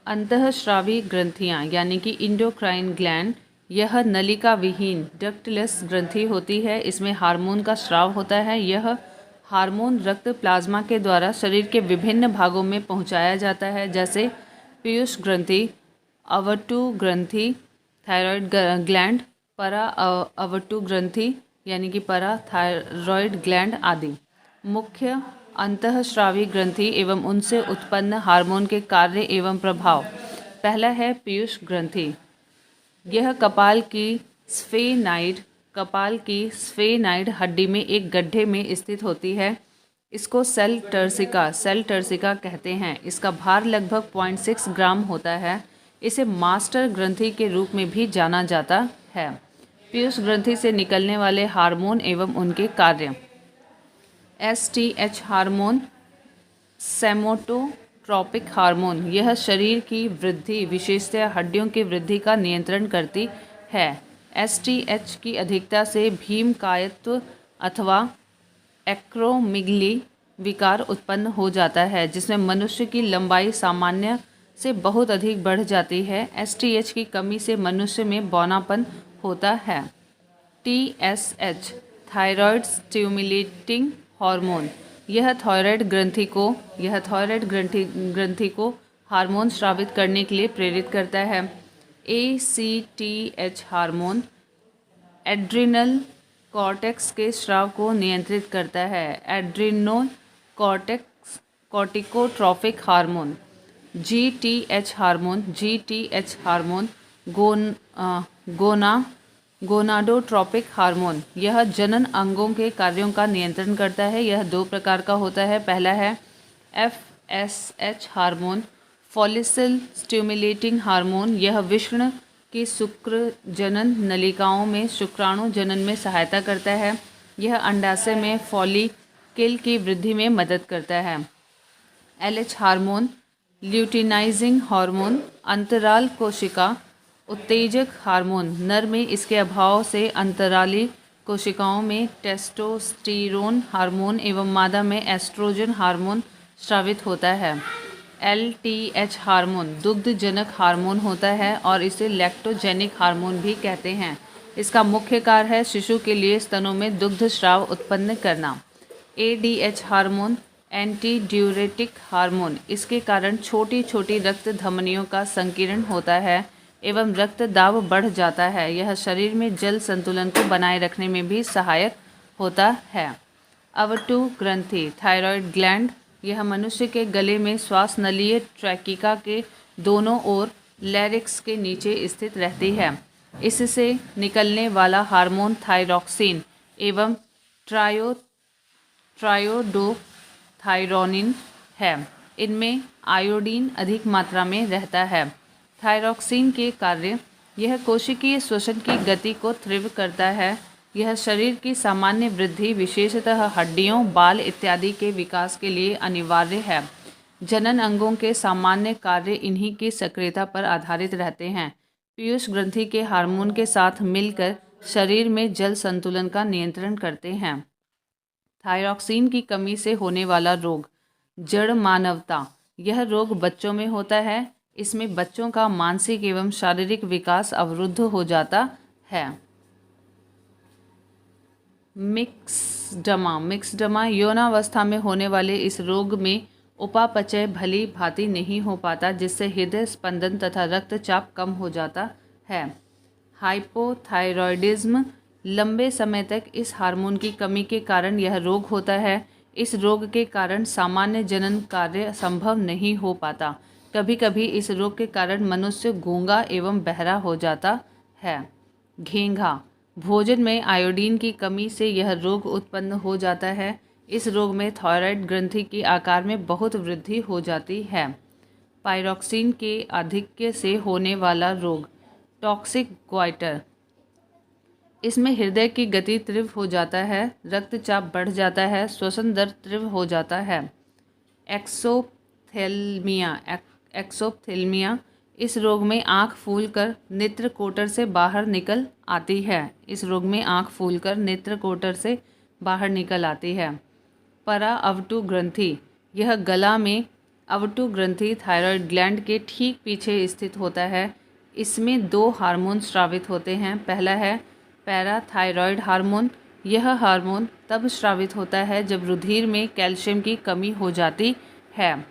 अंतःस्रावी ग्रंथियाँ यानी कि इंडोक्राइन ग्लैंड, यह नलिका विहीन डक्टलेस ग्रंथि होती है। इसमें हार्मोन का स्राव होता है। यह हार्मोन रक्त प्लाज्मा के द्वारा शरीर के विभिन्न भागों में पहुंचाया जाता है, जैसे पीयूष ग्रंथि, अवटु ग्रंथि, थायराइड ग्लैंड, परा अवटु ग्रंथि यानी कि परा थायराइड ग्लैंड आदि। मुख्य अंतःस्रावी ग्रंथि एवं उनसे उत्पन्न हार्मोन के कार्य एवं प्रभाव। पहला है पीयूष ग्रंथि। यह कपाल की स्फेनाइड हड्डी में एक गड्ढे में स्थित होती है। इसको सेल टर्सिका कहते हैं। इसका भार लगभग 0.6 ग्राम होता है। इसे मास्टर ग्रंथि के रूप में भी जाना जाता है। पीयूष ग्रंथि से निकलने वाले हार्मोन एवं उनके कार्य। STH हार्मोन, सेमोटोट्रॉपिक हार्मोन, यह शरीर की वृद्धि, विशेषतः हड्डियों की वृद्धि का नियंत्रण करती है। STH की अधिकता से भीमकायत्व अथवा एक्रोमिगली विकार उत्पन्न हो जाता है, जिसमें मनुष्य की लंबाई सामान्य से बहुत अधिक बढ़ जाती है। STH की कमी से मनुष्य में बौनापन होता है। TSH थायराइड स्टिमुलेटिंग हार्मोन, यह थायराइड ग्रंथि को हार्मोन स्रावित करने के लिए प्रेरित करता है। ACTH हार्मोन एड्रिनल कॉर्टेक्स के स्राव को नियंत्रित करता है। Adrenal corticotropic hormone. GTH hormone gonadotropic hormone, यह जनन अंगों के कार्यों का नियंत्रण करता है। यह 2 प्रकार का होता है। पहला है FSH hormone, follicle stimulating hormone, यह वृषण की शुक्र जनन नलिकाओं में शुक्राणु जनन में सहायता करता है। यह अंडाशय में फॉलिकल की वृद्धि में मदद करता है। LH हार्मोन ल्यूटिनाइजिंग हार्मोन, अंतराल कोशिका उत्तेजक हार्मोन, नर में इसके अभाव से अंतराली कोशिकाओं में टेस्टोस्टेरोन हार्मोन एवं मादा में एस्ट्रोजन हार्मोन स्रावित होता है। LTH हार्मोन दुग्धजनक हार्मोन होता है और इसे लैक्टोजेनिक हार्मोन भी कहते हैं। इसका मुख्य कार्य है शिशु के लिए स्तनों में दुग्ध स्राव उत्पन्न करना। ADH hormone anti diuretic hormone, इसके कारण छोटी छोटी रक्त धमनियों का संकीर्ण होता है एवं रक्त दाब बढ़ जाता है। यह शरीर में जल संतुलन को बनाए रखने में भी सहायक होता है। अवटु ग्रंथि थायराइड ग्लैंड, यह मनुष्य के गले में श्वास नलीय ट्रैकिका के दोनों ओर लैरिक्स के नीचे स्थित रहती है। इससे निकलने वाला हार्मोन थायरॉक्सिन एवं ट्रायोडोथायरोनिन है। इनमें आयोडीन अधिक मात्रा में रहता है। थायरॉक्सिन के कार्य, यह कोशिकीय श्वसन की गति को तीव्र करता है। यह शरीर की सामान्य वृद्धि, विशेषतः हड्डियों, बाल इत्यादि के विकास के लिए अनिवार्य है। जनन अंगों के सामान्य कार्य इन्हीं की सक्रियता पर आधारित रहते हैं। पीयूष ग्रंथि के हार्मोन के साथ मिलकर शरीर में जल संतुलन का नियंत्रण करते हैं। थायरॉक्सिन की कमी से होने वाला रोग, जड़ मानवता, यह रोग बच्चों में होता है। इसमें बच्चों का मानसिक एवं शारीरिक विकास अवरुद्ध हो जाता है। मिक्सडमा यौनावस्था में होने वाले इस रोग में उपापचय भली भांति नहीं हो पाता, जिससे हृदय स्पंदन तथा रक्तचाप कम हो जाता है। हाइपोथायरॉयडिज्म, लंबे समय तक इस हार्मोन की कमी के कारण यह रोग होता है। इस रोग के कारण सामान्य जनन कार्य संभव नहीं हो पाता। कभी कभी इस रोग के कारण मनुष्य गूंगा एवं बहरा हो जाता है। घेंघा, भोजन में आयोडीन की कमी से यह रोग उत्पन्न हो जाता है। इस रोग में थायराइड ग्रंथि के आकार में बहुत वृद्धि हो जाती है। पायरोक्सिन के आधिक्य से होने वाला रोग, टॉक्सिक ग्वाइटर, इसमें हृदय की गति तीव्र हो जाता है, रक्तचाप बढ़ जाता है, श्वसन दर तीव्र हो जाता है। एक्सोप्थेल्मिया, इस रोग में आँख फूलकर नेत्र कोटर से बाहर निकल आती है। इस रोग में आँख फूलकर नेत्र कोटर से बाहर निकल आती है। परा अवटु ग्रंथि, यह गला में अवटु ग्रंथि थायराइड ग्लैंड के ठीक पीछे स्थित होता है। इसमें 2 हार्मोन स्रावित होते हैं। पहला है पैराथायरॉयड हार्मोन। यह हार्मोन तब स्रावित होता है जब रुधिर में कैल्शियम की कमी हो जाती है।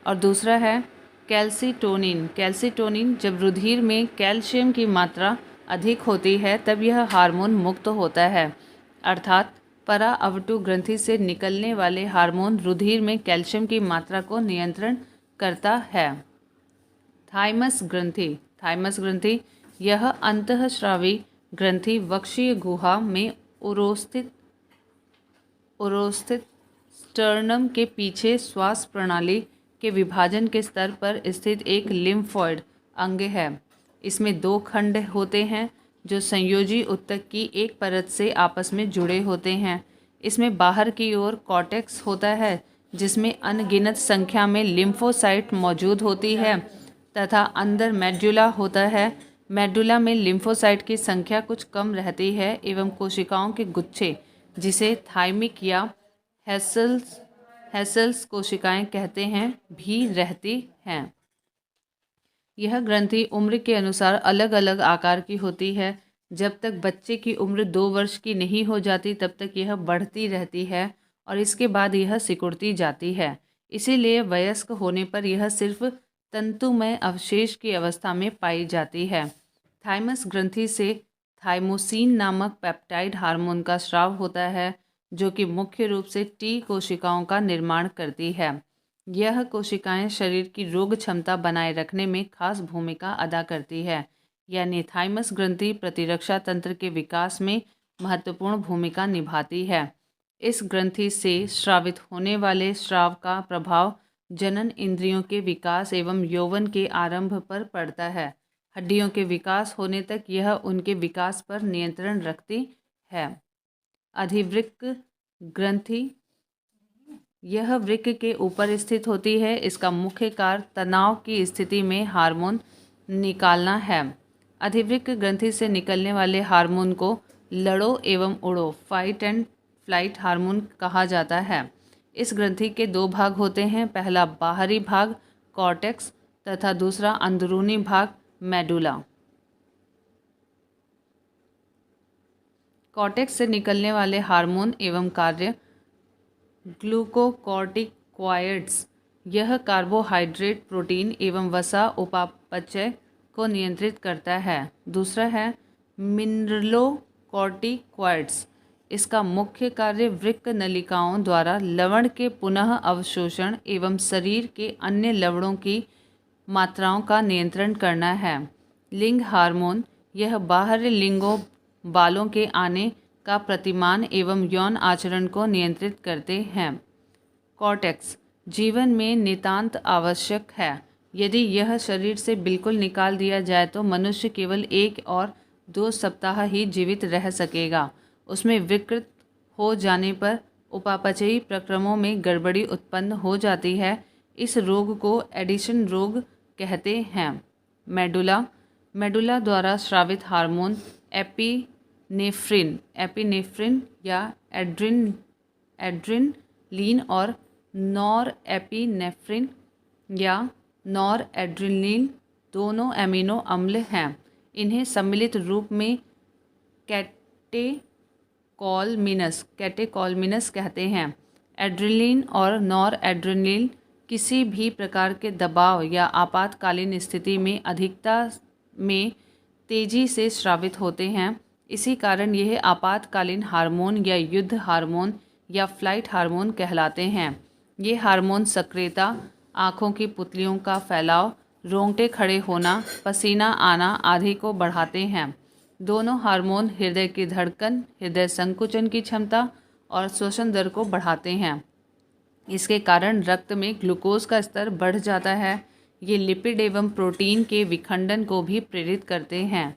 और दूसरा है कैल्सिटोनिन। कैल्सिटोनिन, जब रुधिर में कैल्शियम की मात्रा अधिक होती है तब यह हार्मोन मुक्त होता है। अर्थात परा अवटु ग्रंथि से निकलने वाले हार्मोन रुधिर में कैल्शियम की मात्रा को नियंत्रण करता है। थाइमस ग्रंथि। थाइमस ग्रंथि, यह अंतःस्रावी ग्रंथि वक्षीय गुहा में उरोस्थित स्टर्नम के पीछे श्वास प्रणाली के विभाजन के स्तर पर स्थित एक लिम्फोइड अंग है। इसमें 2 खंड होते हैं जो संयोजी ऊतक की एक परत से आपस में जुड़े होते हैं। इसमें बाहर की ओर कॉर्टेक्स होता है जिसमें अनगिनत संख्या में लिम्फोसाइट मौजूद होती है तथा अंदर मेडुला होता है। मेडुला में लिम्फोसाइट की संख्या कुछ कम रहती है एवं कोशिकाओं के गुच्छे, जिसे थाइमिक या हेसल्स कोशिकाएं कहते हैं, भी रहती हैं। यह ग्रंथि उम्र के अनुसार अलग अलग आकार की होती है। जब तक बच्चे की उम्र 2 वर्ष की नहीं हो जाती तब तक यह बढ़ती रहती है और इसके बाद यह सिकुड़ती जाती है। इसीलिए वयस्क होने पर यह सिर्फ तंतुमय अवशेष की अवस्था में पाई जाती है। थाइमस ग्रंथि से थाइमोसिन नामक पेप्टाइड हार्मोन का स्राव होता है, जो कि मुख्य रूप से टी कोशिकाओं का निर्माण करती है। यह कोशिकाएं शरीर की रोग क्षमता बनाए रखने में खास भूमिका अदा करती है, यानी थाइमस ग्रंथि प्रतिरक्षा तंत्र के विकास में महत्वपूर्ण भूमिका निभाती है। इस ग्रंथि से स्रावित होने वाले स्राव का प्रभाव जनन इंद्रियों के विकास एवं यौवन के आरंभ पर पड़ता है। हड्डियों के विकास होने तक यह उनके विकास पर नियंत्रण रखती है। अधिवृक्क ग्रंथि, यह वृक्क के ऊपर स्थित होती है। इसका मुख्य कार्य तनाव की स्थिति में हार्मोन निकालना है। अधिवृक्क ग्रंथि से निकलने वाले हार्मोन को लड़ो एवं उड़ो, फाइट एंड फ्लाइट हार्मोन कहा जाता है। इस ग्रंथि के 2 भाग होते हैं। पहला बाहरी भाग कॉर्टेक्स तथा दूसरा अंदरूनी भाग मेडुला। कॉर्टेक्स से निकलने वाले हार्मोन एवं कार्य ग्लूकोकॉर्टिकॉइड्स, यह कार्बोहाइड्रेट, प्रोटीन एवं वसा उपापचय को नियंत्रित करता है। दूसरा है मिनरलोकॉर्टिकॉइड्स, इसका मुख्य कार्य वृक्क नलिकाओं द्वारा लवण के पुनः अवशोषण एवं शरीर के अन्य लवणों की मात्राओं का नियंत्रण करना है। लिंग हार्मोन, यह बाह्य लिंगों बालों के आने का प्रतिमान एवं यौन आचरण को नियंत्रित करते हैं। कॉर्टेक्स जीवन में नितांत आवश्यक है। यदि यह शरीर से बिल्कुल निकाल दिया जाए तो मनुष्य केवल 1 और 2 सप्ताह ही जीवित रह सकेगा। उसमें विकृत हो जाने पर उपापचयी प्रक्रमों में गड़बड़ी उत्पन्न हो जाती है। इस रोग को एडिशन रोग कहते हैं। मेडुला द्वारा स्रावित हार्मोन एपिनेफ्रिन या एड्रेनलिन और नॉरएपिनेफ्रिन या नॉरएड्रेनलिन दोनों एमिनो अम्ल हैं। इन्हें सम्मिलित रूप में कैटेकॉलमिनस कहते हैं। एड्रेनलिन और नॉरएड्रेनलिन किसी भी प्रकार के दबाव या आपातकालीन स्थिति में अधिकता में तेजी से स्रावित होते हैं। इसी कारण यह आपातकालीन हार्मोन या युद्ध हार्मोन या फ्लाइट हार्मोन कहलाते हैं। ये हार्मोन सक्रियता, आँखों की पुतलियों का फैलाव, रोंगटे खड़े होना, पसीना आना आदि को बढ़ाते हैं। दोनों हार्मोन हृदय की धड़कन, हृदय संकुचन की क्षमता और श्वसन दर को बढ़ाते हैं। इसके कारण रक्त में ग्लूकोज का स्तर बढ़ जाता है। ये लिपिड एवं प्रोटीन के विखंडन को भी प्रेरित करते हैं।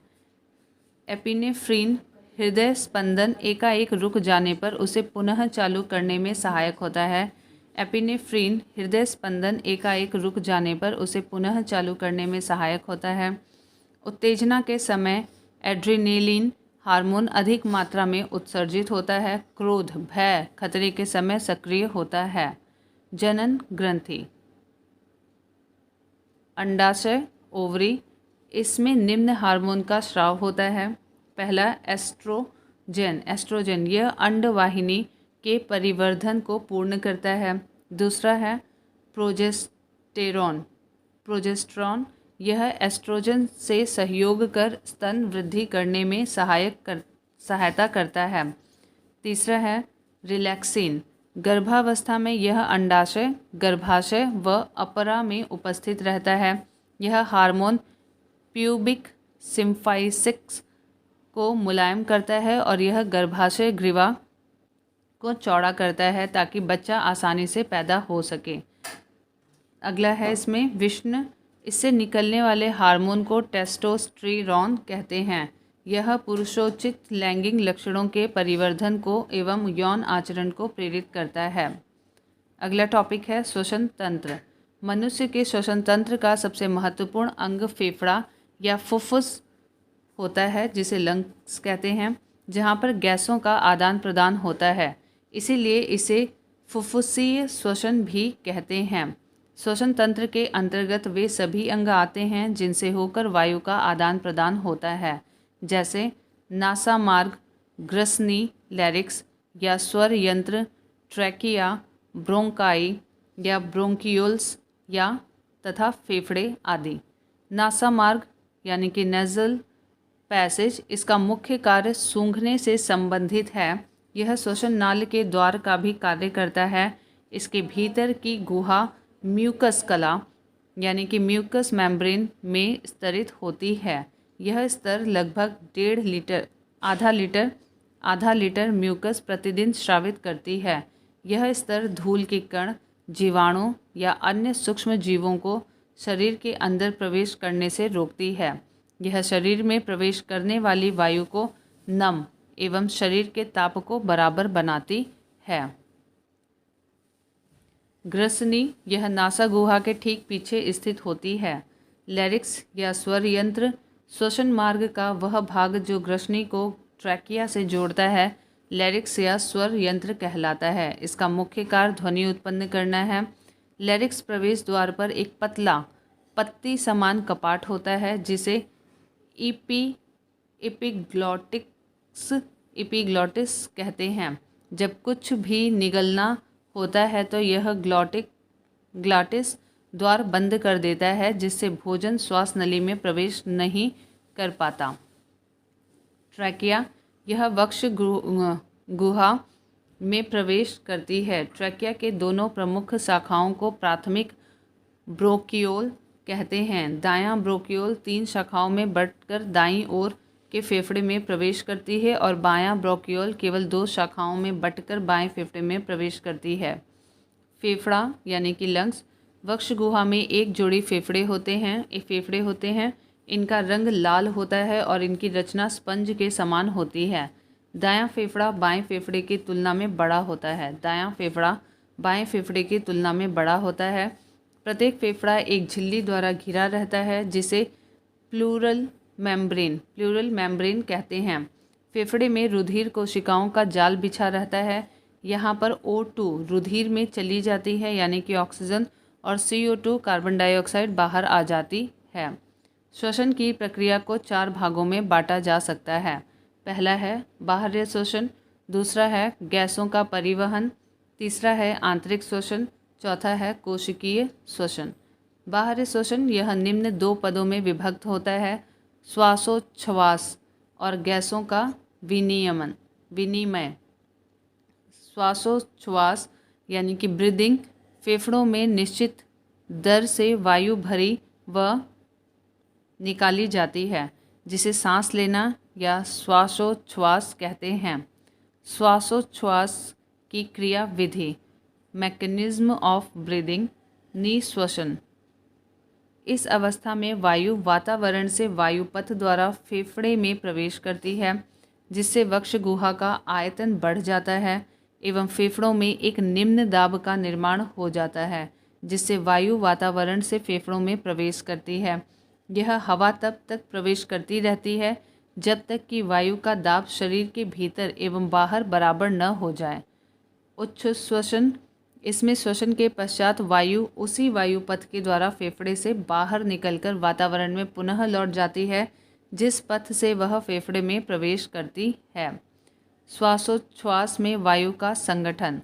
एपिनेफ्रिन हृदय स्पंदन एकाएक रुक जाने पर उसे पुनः चालू करने में सहायक होता है। एपिनेफ्रिन हृदय स्पंदन एकाएक रुक जाने पर उसे पुनः चालू करने में सहायक होता है। उत्तेजना के समय एड्रेनालिन हार्मोन अधिक मात्रा में उत्सर्जित होता है। क्रोध, भय, खतरे के समय सक्रिय होता है। जनन ग्रंथि, अंडाशय, ओवरी, इसमें निम्न हार्मोन का स्राव होता है। पहला एस्ट्रोजन यह अंडवाहिनी के परिवर्धन को पूर्ण करता है। दूसरा है प्रोजेस्टेरॉन यह एस्ट्रोजन से सहयोग कर स्तन वृद्धि करने में सहायता करता है। तीसरा है रिलैक्सिन, गर्भावस्था में यह अंडाशय, गर्भाशय व अपरा में उपस्थित रहता है। यह हार्मोन प्यूबिक सिम्फाइसिस को मुलायम करता है और यह गर्भाशय ग्रीवा को चौड़ा करता है ताकि बच्चा आसानी से पैदा हो सके। अगला है इसमें विष्ण, इससे निकलने वाले हार्मोन को टेस्टोस्टेरोन कहते हैं। यह पुरुषोचित लैंगिक लक्षणों के परिवर्धन को एवं यौन आचरण को प्रेरित करता है। अगला टॉपिक है श्वसन तंत्र। मनुष्य के श्वसन तंत्र का सबसे महत्वपूर्ण अंग फेफड़ा या फुफ्फुस होता है, जिसे लंग्स कहते हैं, जहाँ पर गैसों का आदान प्रदान होता है। इसीलिए इसे फुफ्फुसीय श्वसन भी कहते हैं। श्वसन तंत्र के अंतर्गत वे सभी अंग आते हैं जिनसे होकर वायु का आदान प्रदान होता है, जैसे नासा मार्ग, ग्रसनी, लैरिक्स या स्वर यंत्र, ट्रैकिया, ब्रोंकाई या ब्रोंकियोल्स या तथा फेफड़े आदि। नासा मार्ग यानी कि नेज़ल पैसेज, इसका मुख्य कार्य सूंघने से संबंधित है। यह श्वसन नाल के द्वार का भी कार्य करता है। इसके भीतर की गुहा म्यूकस कला यानी कि म्यूकस मेम्ब्रेन में स्तरित होती है। यह स्तर लगभग 1.5 आधा लीटर म्यूकस प्रतिदिन स्रावित करती है। यह स्तर धूल के कण, जीवाणु या अन्य सूक्ष्म जीवों को शरीर के अंदर प्रवेश करने से रोकती है। यह शरीर में प्रवेश करने वाली वायु को नम एवं शरीर के ताप को बराबर बनाती है। ग्रसनी, यह नासा गुहा के ठीक पीछे स्थित होती है। लैरिक्स या स्वर यंत्र, श्वसन मार्ग का वह भाग जो ग्रसनी को ट्रैकिया से जोड़ता है, लैरिक्स या स्वर यंत्र कहलाता है। इसका मुख्य कार्य ध्वनि उत्पन्न करना है। लैरिक्स प्रवेश द्वार पर एक पतला पत्ती समान कपाट होता है, जिसे एपिग्लॉटिस कहते हैं। जब कुछ भी निगलना होता है तो यह ग्लॉटिस द्वार बंद कर देता है, जिससे भोजन श्वास नली में प्रवेश नहीं कर पाता। ट्रैकिया, यह वक्ष गुहा में प्रवेश करती है। ट्रैकिया के दोनों प्रमुख शाखाओं को प्राथमिक ब्रोंकियोल कहते हैं। दायां ब्रोंकियोल 3 शाखाओं में बंटकर दाईं ओर के फेफड़े में प्रवेश करती है और बायां ब्रोंकियोल केवल 2 शाखाओं में बंटकर बाएं फेफड़े में प्रवेश करती है। फेफड़ा यानी कि लंग्स, वक्ष गुहा में एक जोड़ी फेफड़े होते हैं। इनका रंग लाल होता है और इनकी रचना स्पंज के समान होती है। दायां फेफड़ा बाएं फेफड़े की तुलना में बड़ा होता है। दायां फेफड़ा बाएं फेफड़े की तुलना में बड़ा होता है। प्रत्येक फेफड़ा एक झिल्ली द्वारा घिरा रहता है, जिसे प्लूरल मेम्ब्रेन कहते हैं। फेफड़े में रुधिर कोशिकाओं का जाल बिछा रहता है। यहाँ पर O2 रुधिर में चली जाती है, यानी कि ऑक्सीजन, और CO2 कार्बन डाइऑक्साइड बाहर आ जाती है। श्वसन की प्रक्रिया को 4 भागों में बांटा जा सकता है। पहला है बाह्य श्वसन, दूसरा है गैसों का परिवहन, तीसरा है आंतरिक श्वसन, चौथा है कोशिकीय श्वसन। बाहरी श्वसन यह निम्न 2 पदों में विभक्त होता है, श्वासोच्छ्वास और गैसों का विनिमय। श्वासोच्छ्वास यानी कि ब्रीदिंग, फेफड़ों में निश्चित दर से वायु भरी व निकाली जाती है, जिसे सांस लेना या श्वासोच्छ्वास कहते हैं। श्वासोच्छ्वास की क्रिया विधि, मैकेनिज्म ऑफ ब्रीदिंग, निःश्वसन। इस अवस्था में वायु वातावरण से वायुपथ द्वारा फेफड़े में प्रवेश करती है, जिससे वक्ष गुहा का आयतन बढ़ जाता है एवं फेफड़ों में एक निम्न दाब का निर्माण हो जाता है, जिससे वायु वातावरण से फेफड़ों में प्रवेश करती है। यह हवा तब तक प्रवेश करती रहती है जब तक कि वायु का दाब शरीर के भीतर एवं बाहर बराबर न हो जाए। उच्छ्वसन, इसमें श्वसन के पश्चात वायु उसी वायु पथ के द्वारा फेफड़े से बाहर निकलकर वातावरण में पुनः लौट जाती है, जिस पथ से वह फेफड़े में प्रवेश करती है। श्वासोच्छ्वास में वायु का संगठन,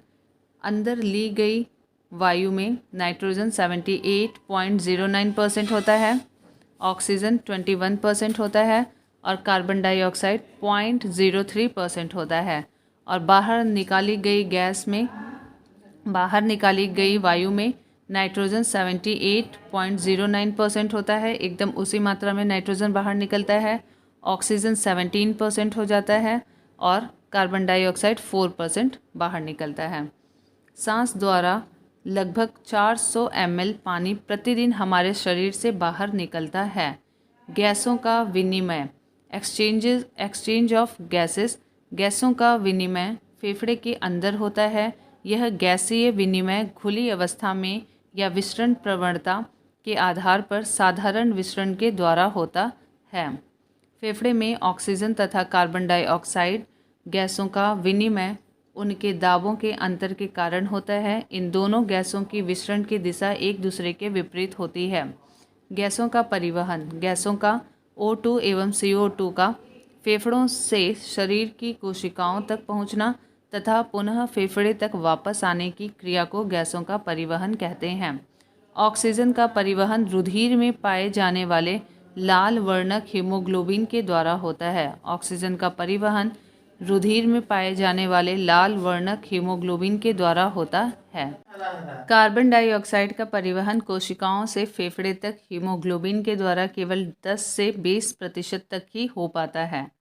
अंदर ली गई वायु में नाइट्रोजन 78.09% होता है, ऑक्सीजन 21% होता है और कार्बन डाइऑक्साइड 0.03% होता है। और बाहर निकाली गई वायु में नाइट्रोजन 78.09% होता है, एकदम उसी मात्रा में नाइट्रोजन बाहर निकलता है, ऑक्सीजन 17% हो जाता है और कार्बन डाइऑक्साइड 4% बाहर निकलता है। सांस द्वारा लगभग 400 ml पानी प्रतिदिन हमारे शरीर से बाहर निकलता है। गैसों का विनिमय, एक्सचेंज ऑफ गैसेस, गैसों का विनिमय फेफड़े के अंदर होता है। यह गैसीय विनिमय खुली अवस्था में या विसरण प्रवणता के आधार पर साधारण विसरण के द्वारा होता है। फेफड़े में ऑक्सीजन तथा कार्बन डाइऑक्साइड गैसों का विनिमय उनके दाबों के अंतर के कारण होता है। इन दोनों गैसों की विसरण की दिशा एक दूसरे के विपरीत होती है। गैसों का परिवहन, गैसों का O2 एवं CO2 का फेफड़ों से शरीर की कोशिकाओं तक पहुंचना तथा पुनः फेफड़े तक वापस आने की क्रिया को गैसों का परिवहन कहते हैं। ऑक्सीजन का परिवहन रुधिर में पाए जाने वाले लाल वर्णक हीमोग्लोबिन के द्वारा होता है। ऑक्सीजन का परिवहन रुधिर में पाए जाने वाले लाल वर्णक हीमोग्लोबिन के द्वारा होता है। कार्बन डाइऑक्साइड का परिवहन कोशिकाओं से फेफड़े तक हीमोग्लोबिन के द्वारा केवल 10 से 20% तक ही हो पाता है।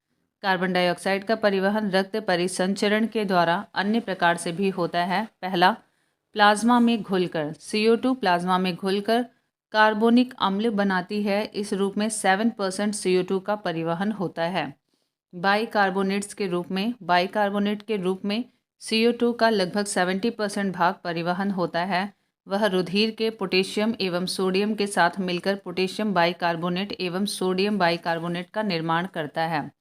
कार्बन डाइऑक्साइड का परिवहन रक्त परिसंचरण के द्वारा अन्य प्रकार से भी होता है। पहला, प्लाज्मा में घुलकर, CO2 प्लाज्मा में घुलकर कार्बोनिक अम्ल बनाती है। इस रूप में 7% CO2 का परिवहन होता है। बाइकार्बोनेट के रूप में CO2 का लगभग 70% भाग परिवहन होता है। वह रुधिर के पोटेशियम एवं सोडियम के साथ मिलकर पोटेशियम बाइकार्बोनेट एवं सोडियम बाइकार्बोनेट का निर्माण करता है।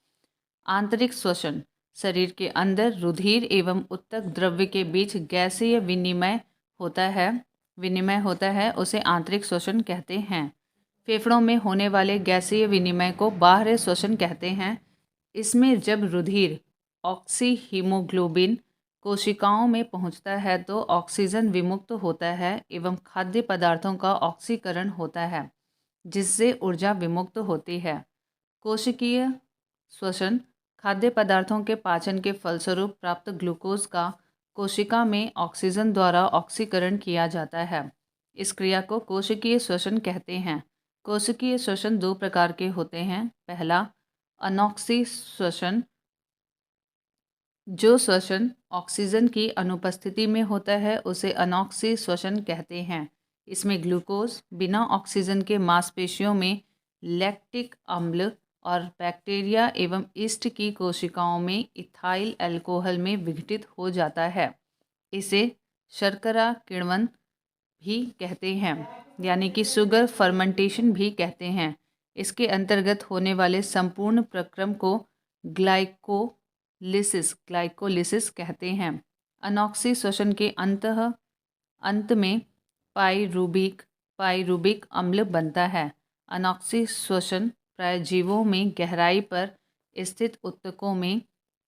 आंतरिक श्वसन, शरीर के अंदर रुधिर एवं उत्तक द्रव्य के बीच गैसीय विनिमय होता है, उसे आंतरिक श्वसन कहते हैं। फेफड़ों में होने वाले गैसीय विनिमय को बाह्य श्वसन कहते हैं। इसमें जब रुधिर ऑक्सी हीमोग्लोबिन कोशिकाओं में पहुंचता है तो ऑक्सीजन विमुक्त होता है एवं खाद्य पदार्थों का ऑक्सीकरण होता है, जिससे ऊर्जा विमुक्त होती है। कोशिकीय श्वसन, खाद्य पदार्थों के पाचन के फलस्वरूप प्राप्त ग्लूकोज का कोशिका में ऑक्सीजन द्वारा ऑक्सीकरण किया जाता है। इस क्रिया को कोशिकीय श्वसन कहते हैं। कोशिकीय श्वसन 2 प्रकार के होते हैं। पहला, अनॉक्सी श्वसन, जो श्वसन ऑक्सीजन की अनुपस्थिति में होता है उसे अनॉक्सी श्वसन कहते हैं। इसमें ग्लूकोज बिना ऑक्सीजन के मांसपेशियों में लैक्टिक अम्ल और बैक्टीरिया एवं यीस्ट की कोशिकाओं में इथाइल अल्कोहल में विघटित हो जाता है। इसे शर्करा किण्वन भी कहते हैं, यानी कि शुगर फर्मेंटेशन भी कहते हैं। इसके अंतर्गत होने वाले संपूर्ण प्रक्रम को ग्लाइकोलिसिस कहते हैं। अनॉक्सी श्वसन के अंत में पाइरूबिक अम्ल बनता है। अनॉक्सी श्वसन प्राय जीवों में गहराई पर स्थित उत्तकों में,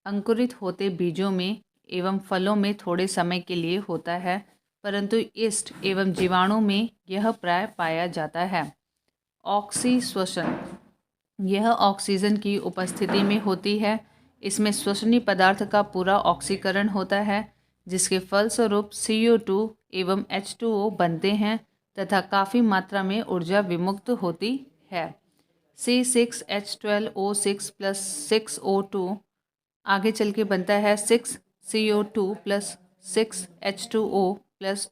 अंकुरित होते बीजों में एवं फलों में थोड़े समय के लिए होता है। परंतु ईस्ट एवं जीवाणु में यह प्राय पाया जाता है। ऑक्सीश्वसन, यह ऑक्सीजन की उपस्थिति में होती है। इसमें श्वसनीय पदार्थ का पूरा ऑक्सीकरण होता है, जिसके फलस्वरूप CO2 एवं H2O बनते हैं तथा काफ़ी मात्रा में ऊर्जा विमुक्त होती है। C6H12O6 + 6O2 आगे चल के बनता है 6CO2 + 6H2O +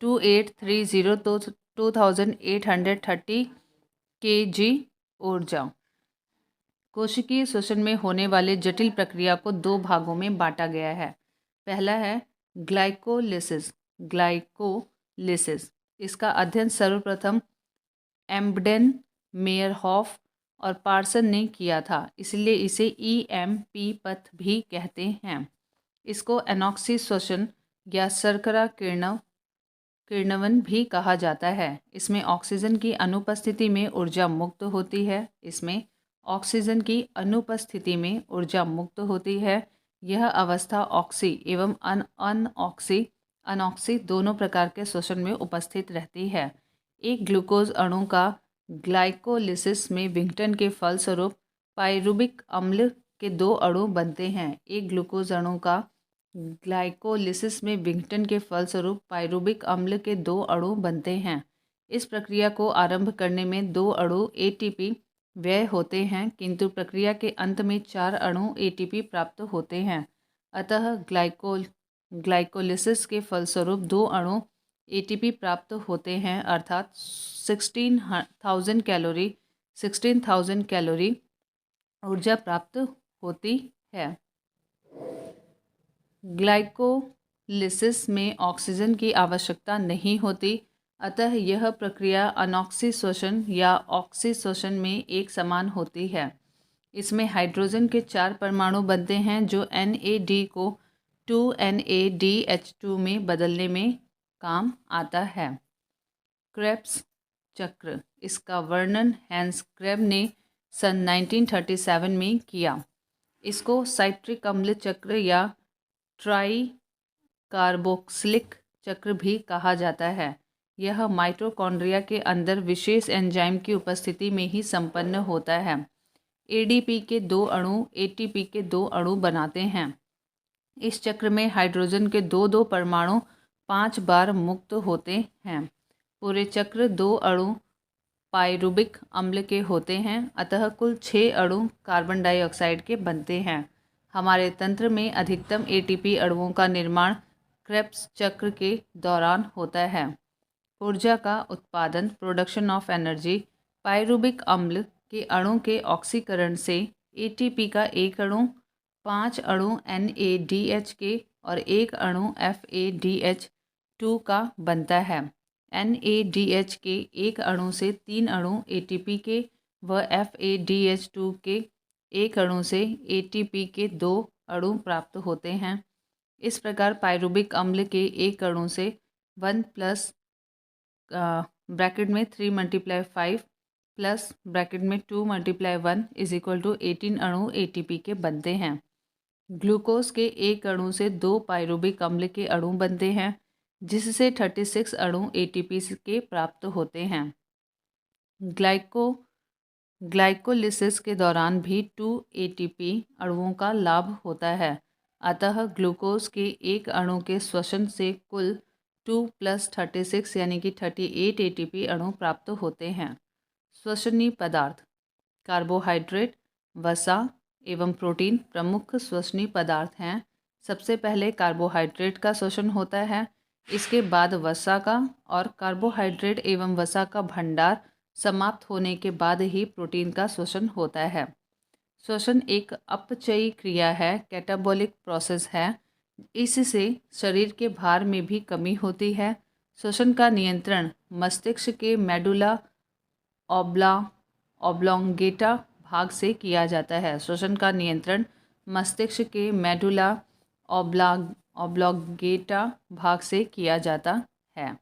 2830 तो 2830 kg ऊर्जा। कोशिकीय श्वसन में होने वाले जटिल प्रक्रिया को दो भागों में बांटा गया है। पहला है ग्लाइकोलिसिस। इसका अध्ययन सर्वप्रथम एम्बडेन, मेयरहॉफ और पार्सन ने किया था, इसलिए इसे EMP पथ भी कहते हैं। इसको एनॉक्सी श्वसन या शर्करा किण्वन भी कहा जाता है। इसमें ऑक्सीजन की अनुपस्थिति में ऊर्जा मुक्त होती है। यह अवस्था ऑक्सी एवं अनऑक्सी दोनों प्रकार के श्वसन में उपस्थित रहती है। एक ग्लूकोज अणु का ग्लाइकोलिसिस में विघटन के फलस्वरूप पाइरुबिक अम्ल के दो अणु बनते हैं। एक ग्लूकोज अणु का ग्लाइकोलिसिस में विघटन के फलस्वरूप पाइरुबिक अम्ल के दो अणु बनते हैं। इस प्रक्रिया को आरंभ करने में दो अणु ATP व्यय होते हैं, किंतु प्रक्रिया के अंत में 4 अणु ATP प्राप्त होते हैं। अतः ग्लाइकोलिसिस के फलस्वरूप 2 अणु ATP प्राप्त होते हैं, अर्थात 16,000 कैलोरी ऊर्जा प्राप्त होती है। ग्लाइकोलिसिस में ऑक्सीजन की आवश्यकता नहीं होती, अतः यह प्रक्रिया अनॉक्सी श्वसन या ऑक्सी श्वसन में एक समान होती है। इसमें हाइड्रोजन के 4 परमाणु बनते हैं जो NAD को 2NADH2 में बदलने में काम आता है। क्रेब्स चक्र, इसका वर्णन हैंस क्रेब ने सन 1937 में किया। इसको साइट्रिक अम्ल चक्र या ट्राई कार्बोक्सिलिक चक्र भी कहा जाता है। यह माइटोकॉन्ड्रिया के अंदर विशेष एंजाइम की उपस्थिति में ही संपन्न होता है। ADP के 2 अणु ATP के 2 अणु बनाते हैं। इस चक्र में हाइड्रोजन के 2 परमाणु 5 बार मुक्त होते हैं। पूरे चक्र 2 अणु पाइरुबिक अम्ल के होते हैं, अतः कुल 6 अणु कार्बन डाइऑक्साइड के बनते हैं। हमारे तंत्र में अधिकतम ATP अणुओं का निर्माण क्रेब्स चक्र के दौरान होता है। ऊर्जा का उत्पादन, प्रोडक्शन ऑफ एनर्जी, पाइरुबिक अम्ल के अणु के ऑक्सीकरण से ATP का एक अणु, 5 अणु NADH के और एक अणु FADH2 का बनता है। NADH के एक अणु से 3 अणु ATP के व FADH2 के एक अणु से ATP के 2 अणु प्राप्त होते हैं। इस प्रकार पाइरुबिक अम्ल के एक अणु से 1 प्लस ब्रैकेट में 3 × 5 प्लस ब्रैकेट में 2 × 1 = 18 अणु ATP के बनते हैं। ग्लूकोज के एक अणु से 2 पाइरुबिक अम्ल के अणु बनते हैं, जिससे 36 अणु ATP के प्राप्त होते हैं। ग्लाइकोलिसिस के दौरान भी 2 ATP अणुओं का लाभ होता है। अतः ग्लूकोज के एक अणु के श्वसन से कुल 2 + 36 यानी कि 38 ATP अणु प्राप्त होते हैं। श्वसनीय पदार्थ, कार्बोहाइड्रेट, वसा एवं प्रोटीन प्रमुख श्वसनीय पदार्थ हैं। सबसे पहले कार्बोहाइड्रेट का श्वसन होता है, इसके बाद वसा का, और कार्बोहाइड्रेट एवं वसा का भंडार समाप्त होने के बाद ही प्रोटीन का श्वसन होता है। श्वसन एक अपचयी क्रिया है, कैटाबॉलिक प्रोसेस है। इससे शरीर के भार में भी कमी होती है। श्वसन का नियंत्रण मस्तिष्क के मेडुला ऑब्लोंगेटा भाग से किया जाता है। श्वसन का नियंत्रण मस्तिष्क के मेडुला ऑब्लोंगेटा भाग से किया जाता है।